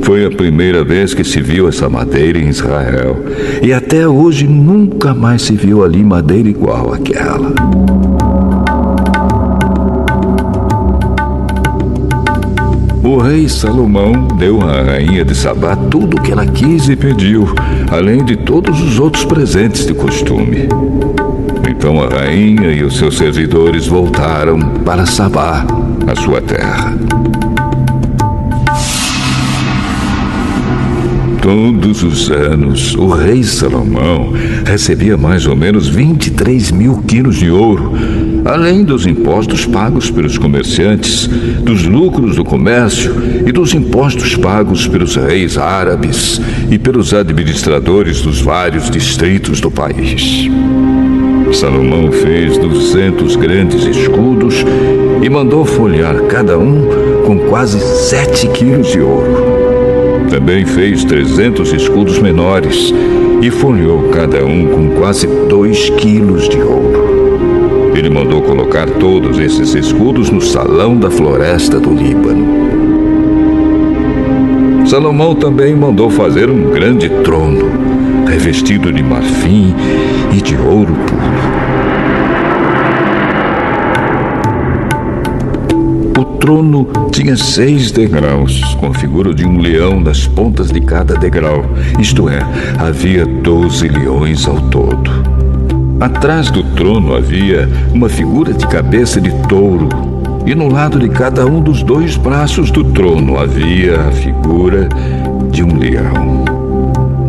Foi a primeira vez que se viu essa madeira em Israel, e até hoje nunca mais se viu ali madeira igual àquela. O rei Salomão deu à rainha de Sabá tudo o que ela quis e pediu, além de todos os outros presentes de costume. Então a rainha e os seus servidores voltaram para Sabá, a sua terra. Todos os anos, o rei Salomão recebia mais ou menos 23.000 quilos de ouro, além dos impostos pagos pelos comerciantes, dos lucros do comércio e dos impostos pagos pelos reis árabes e pelos administradores dos vários distritos do país. Salomão fez 200 grandes escudos e mandou folhear cada um com quase 7 quilos de ouro. Também fez 300 escudos menores e folheou cada um com quase 2 quilos de ouro. Ele mandou colocar todos esses escudos no salão da floresta do Líbano. Salomão também mandou fazer um grande trono, revestido de marfim e de ouro puro. O trono tinha 6 degraus, com a figura de um leão nas pontas de cada degrau. Isto é, havia 12 leões ao todo. Atrás do trono havia uma figura de cabeça de touro, e no lado de cada um dos 2 braços do trono havia a figura de um leão.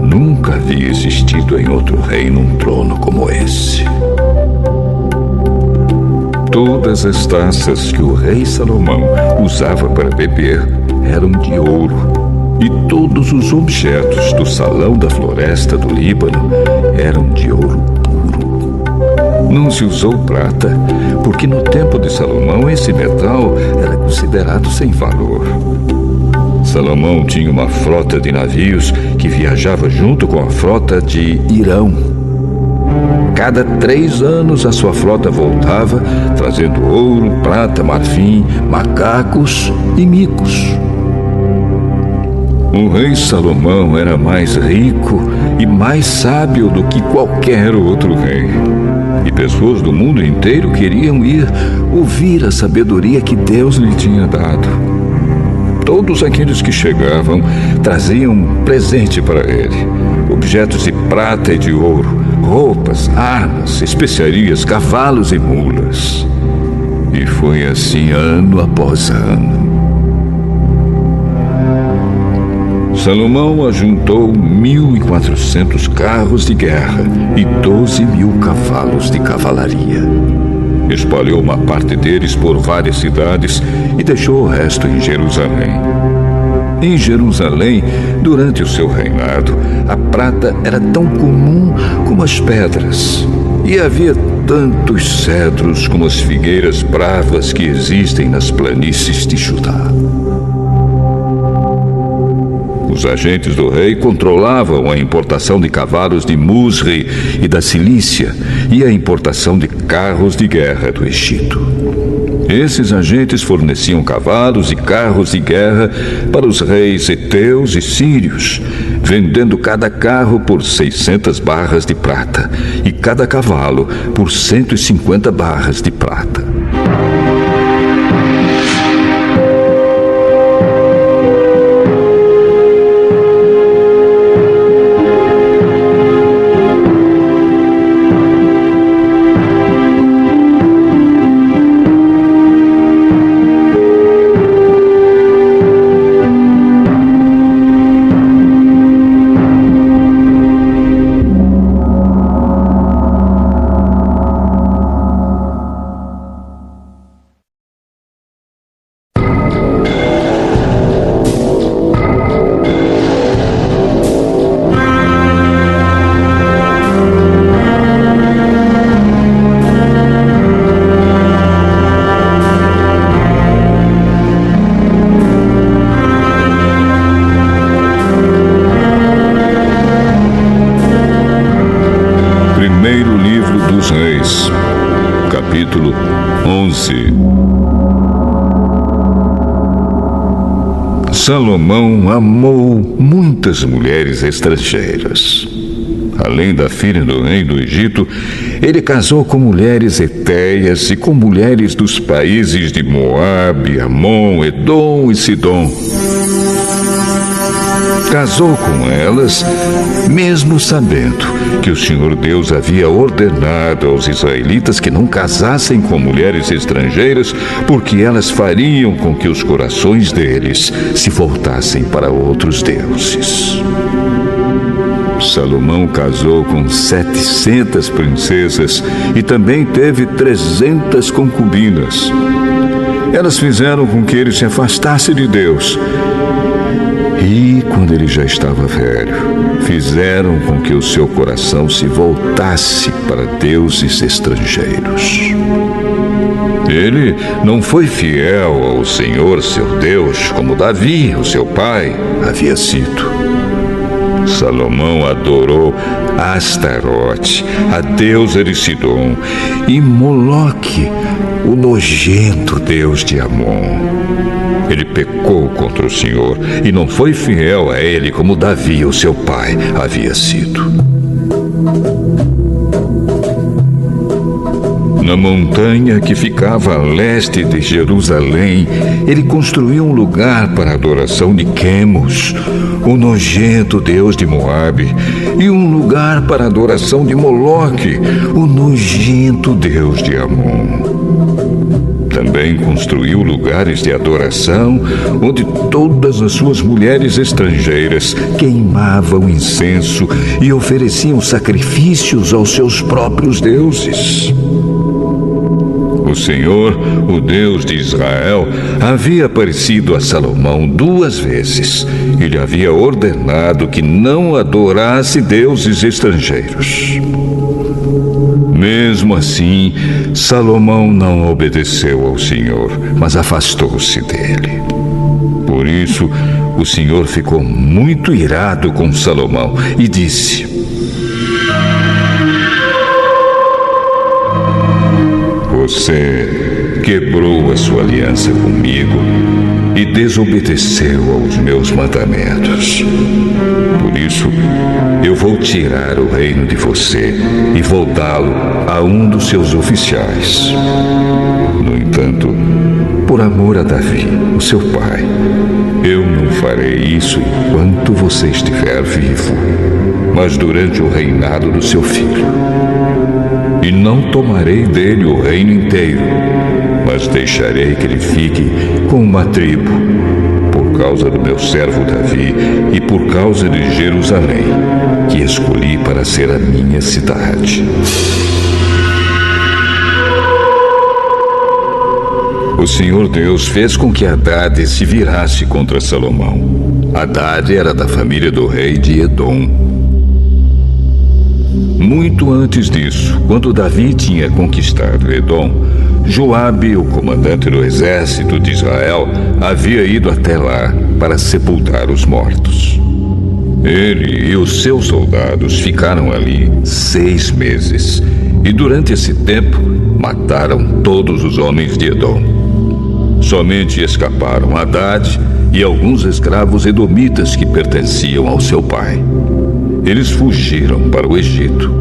Nunca havia existido em outro reino um trono como esse. Todas as taças que o rei Salomão usava para beber eram de ouro, e todos os objetos do salão da floresta do Líbano eram de ouro puro. Não se usou prata, porque no tempo de Salomão esse metal era considerado sem valor. Salomão tinha uma frota de navios que viajava junto com a frota de Irão. Cada 3 anos a sua frota voltava, trazendo ouro, prata, marfim, macacos e micos. O rei Salomão era mais rico e mais sábio do que qualquer outro rei. E pessoas do mundo inteiro queriam ir ouvir a sabedoria que Deus lhe tinha dado. Todos aqueles que chegavam traziam um presente para ele: objetos de prata e de ouro, roupas, armas, especiarias, cavalos e mulas. E foi assim ano após ano. Salomão ajuntou 1.400 carros de guerra e 12.000 cavalos de cavalaria. Espalhou uma parte deles por várias cidades e deixou o resto em Jerusalém. Em Jerusalém, durante o seu reinado, a prata era tão comum como as pedras, e havia tantos cedros como as figueiras bravas que existem nas planícies de Judá. Os agentes do rei controlavam a importação de cavalos de Musri e da Cilícia e a importação de carros de guerra do Egito. Esses agentes forneciam cavalos e carros de guerra para os reis heteus e sírios, vendendo cada carro por 600 barras de prata e cada cavalo por 150 barras de prata. Primeiro livro dos Reis, capítulo 11. Salomão amou muitas mulheres estrangeiras. Além da filha do rei do Egito, ele casou com mulheres hetéias e com mulheres dos países de Moabe, Amon, Edom e Sidom. Casou com elas, mesmo sabendo que o Senhor Deus havia ordenado aos israelitas que não casassem com mulheres estrangeiras, porque elas fariam com que os corações deles se voltassem para outros deuses. Salomão casou com 700 princesas e também teve 300 concubinas. Elas fizeram com que ele se afastasse de Deus. E, quando ele já estava velho, fizeram com que o seu coração se voltasse para deuses estrangeiros. Ele não foi fiel ao Senhor, seu Deus, como Davi, o seu pai, havia sido. Salomão adorou Astarote, a deusa de Sidom, e Moloque, o nojento deus de Amon. Ele pecou contra o Senhor e não foi fiel a ele como Davi, o seu pai, havia sido. Na montanha que ficava a leste de Jerusalém, ele construiu um lugar para a adoração de Quemos, o nojento deus de Moabe, e um lugar para a adoração de Moloque, o nojento deus de Amon. Também construiu lugares de adoração onde todas as suas mulheres estrangeiras queimavam incenso e ofereciam sacrifícios aos seus próprios deuses. O Senhor, o Deus de Israel, havia aparecido a Salomão 2 vezes e lhe havia ordenado que não adorasse deuses estrangeiros. Mesmo assim, Salomão não obedeceu ao Senhor, mas afastou-se dele. Por isso, o Senhor ficou muito irado com Salomão e disse: Você quebrou a sua aliança comigo e desobedeceu aos meus mandamentos. Por isso, eu vou tirar o reino de você e vou dá-lo a um dos seus oficiais. No entanto, por amor a Davi, o seu pai, eu não farei isso enquanto você estiver vivo, mas durante o reinado do seu filho. E não tomarei dele o reino inteiro, mas deixarei que ele fique com uma tribo, por causa do meu servo Davi e por causa de Jerusalém, que escolhi para ser a minha cidade. O Senhor Deus fez com que Hadade se virasse contra Salomão. Hadade era da família do rei de Edom. Muito antes disso, quando Davi tinha conquistado Edom, Joabe, o comandante do exército de Israel, havia ido até lá para sepultar os mortos. Ele e os seus soldados ficaram ali 6 meses e durante esse tempo mataram todos os homens de Edom. Somente escaparam Hadade e alguns escravos edomitas que pertenciam ao seu pai. Eles fugiram para o Egito.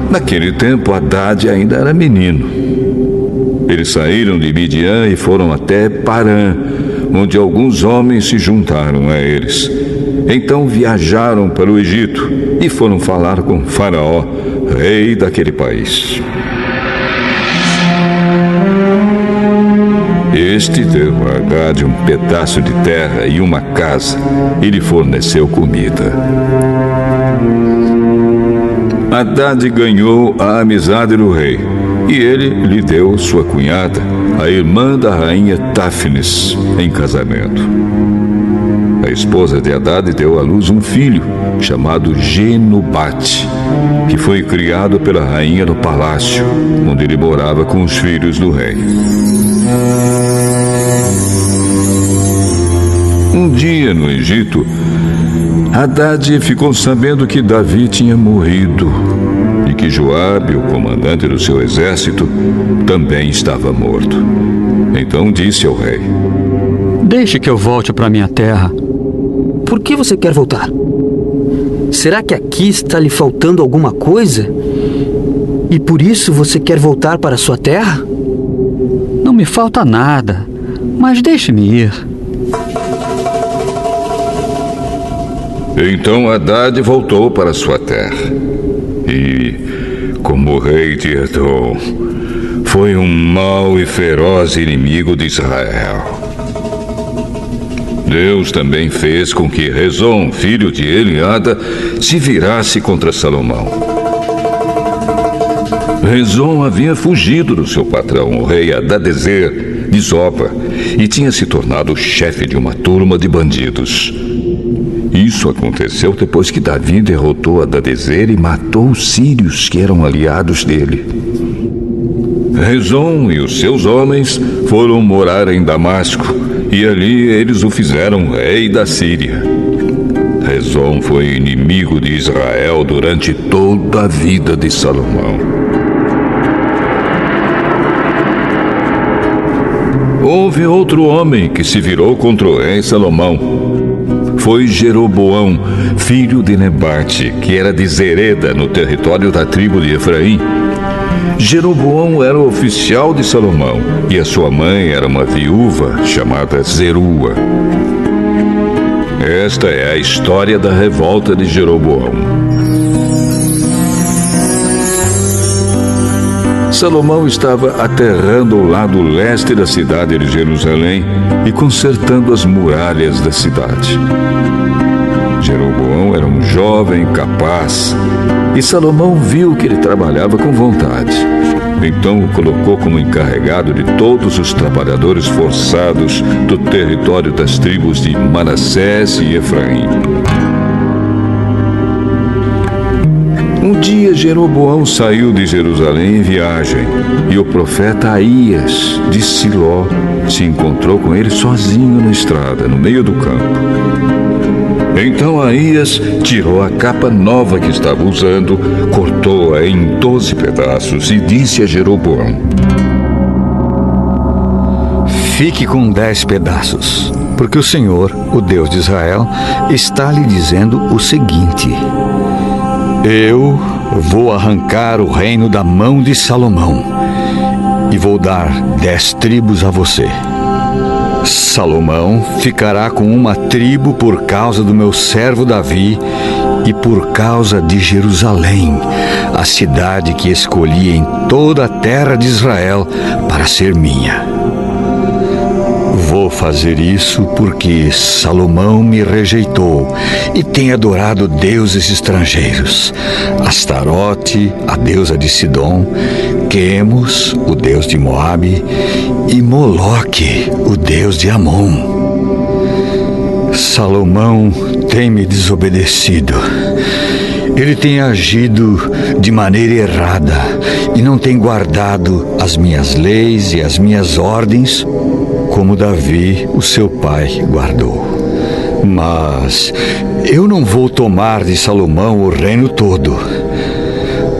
Naquele tempo, Hadade ainda era menino. Eles saíram de Midian e foram até Parã, onde alguns homens se juntaram a eles. Então viajaram para o Egito e foram falar com Faraó, rei daquele país. Este deu a Hadade um pedaço de terra e uma casa e lhe forneceu comida. Hadade ganhou a amizade do rei e ele lhe deu sua cunhada, a irmã da rainha Táfnis, em casamento. A esposa de Hadade deu à luz um filho chamado Genubate, que foi criado pela rainha no palácio, onde ele morava com os filhos do rei. Um dia no Egito, Hadade ficou sabendo que Davi tinha morrido e que Joabe, o comandante do seu exército, também estava morto. Então disse ao rei: Deixe que eu volte para minha terra. Por que você quer voltar? Será que aqui está lhe faltando alguma coisa? E por isso você quer voltar para sua terra? Não me falta nada, mas deixe-me ir. Então Hadade voltou para sua terra. E, como rei de Edom, foi um mau e feroz inimigo de Israel. Deus também fez com que Rezon, filho de Eliada, se virasse contra Salomão. Rezon havia fugido do seu patrão, o rei Hadadezer, de Zoba, e tinha se tornado o chefe de uma turma de bandidos. Isso aconteceu depois que Davi derrotou Hadadezer e matou os sírios que eram aliados dele. Rezon e os seus homens foram morar em Damasco, e ali eles o fizeram rei da Síria. Rezon foi inimigo de Israel durante toda a vida de Salomão. Houve outro homem que se virou contra o rei Salomão. Foi Jeroboão, filho de Nebate, que era de Zereda, no território da tribo de Efraim. Jeroboão era o oficial de Salomão e a sua mãe era uma viúva chamada Zerua. Esta é a história da revolta de Jeroboão. Salomão estava aterrando o lado leste da cidade de Jerusalém e consertando as muralhas da cidade. Jeroboão era um jovem capaz E Salomão viu que ele trabalhava com vontade. Então o colocou como encarregado de todos os trabalhadores forçados do território das tribos de Manassés e Efraim. Um dia Jeroboão saiu de Jerusalém em viagem, e o profeta Aías, de Siló, se encontrou com ele sozinho na estrada, no meio do campo. Então Aías tirou a capa nova que estava usando, cortou-a em 12 pedaços e disse a Jeroboão: Fique com 10 pedaços, porque o Senhor, o Deus de Israel, está lhe dizendo o seguinte: Eu vou arrancar o reino da mão de Salomão e vou dar 10 tribos a você. Salomão ficará com uma tribo por causa do meu servo Davi e por causa de Jerusalém, a cidade que escolhi em toda a terra de Israel para ser minha. Vou fazer isso porque Salomão me rejeitou e tem adorado deuses estrangeiros: Astarote, a deusa de Sidom, Quemos, o deus de Moabe, e Moloque, o deus de Amon. Salomão tem me desobedecido. Ele tem agido de maneira errada e não tem guardado as minhas leis e as minhas ordens como Davi, o seu pai, guardou. Mas eu não vou tomar de Salomão o reino todo.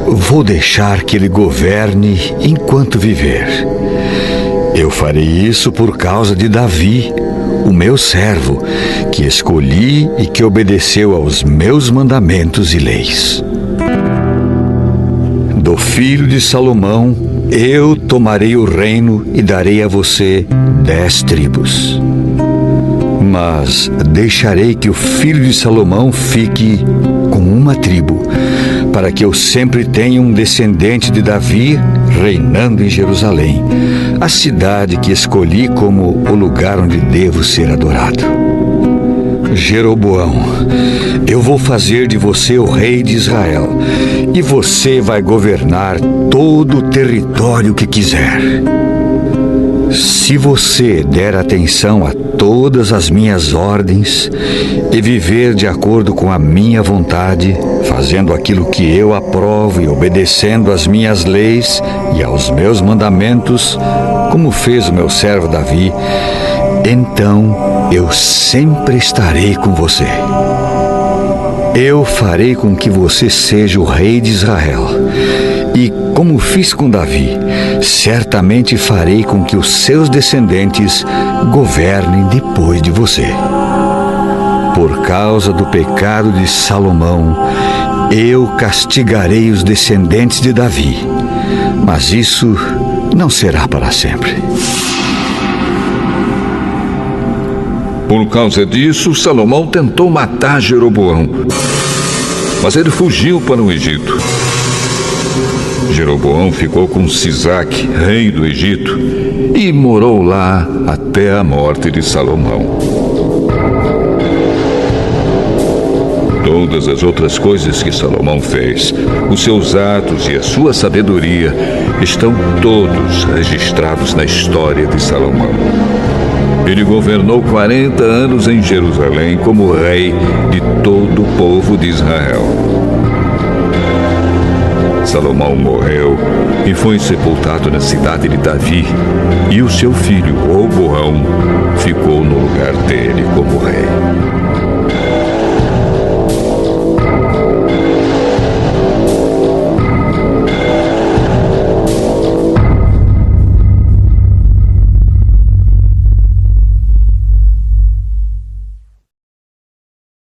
Vou deixar que ele governe enquanto viver. Eu farei isso por causa de Davi, o meu servo, que escolhi e que obedeceu aos meus mandamentos e leis. Do filho de Salomão, eu tomarei o reino e darei a você 10 tribos. Mas deixarei que o filho de Salomão fique com uma tribo, para que eu sempre tenha um descendente de Davi reinando em Jerusalém, a cidade que escolhi como o lugar onde devo ser adorado. Jeroboão, eu vou fazer de você o rei de Israel, e você vai governar todo o território que quiser. Se você der atenção a todas as minhas ordens e viver de acordo com a minha vontade, fazendo aquilo que eu aprovo e obedecendo às minhas leis e aos meus mandamentos, como fez o meu servo Davi, então eu sempre estarei com você. Eu farei com que você seja o rei de Israel. E, como fiz com Davi, certamente farei com que os seus descendentes governem depois de você. Por causa do pecado de Salomão, eu castigarei os descendentes de Davi, mas isso não será para sempre. Por causa disso, Salomão tentou matar Jeroboão, mas ele fugiu para o Egito. Jeroboão ficou com Sisaque, rei do Egito, e morou lá até a morte de Salomão. Todas as outras coisas que Salomão fez, os seus atos e a sua sabedoria, estão todos registrados na história de Salomão. Ele governou 40 anos em Jerusalém como rei de todo o povo de Israel. Salomão morreu e foi sepultado na cidade de Davi, e o seu filho Roboão ficou no lugar dele como rei.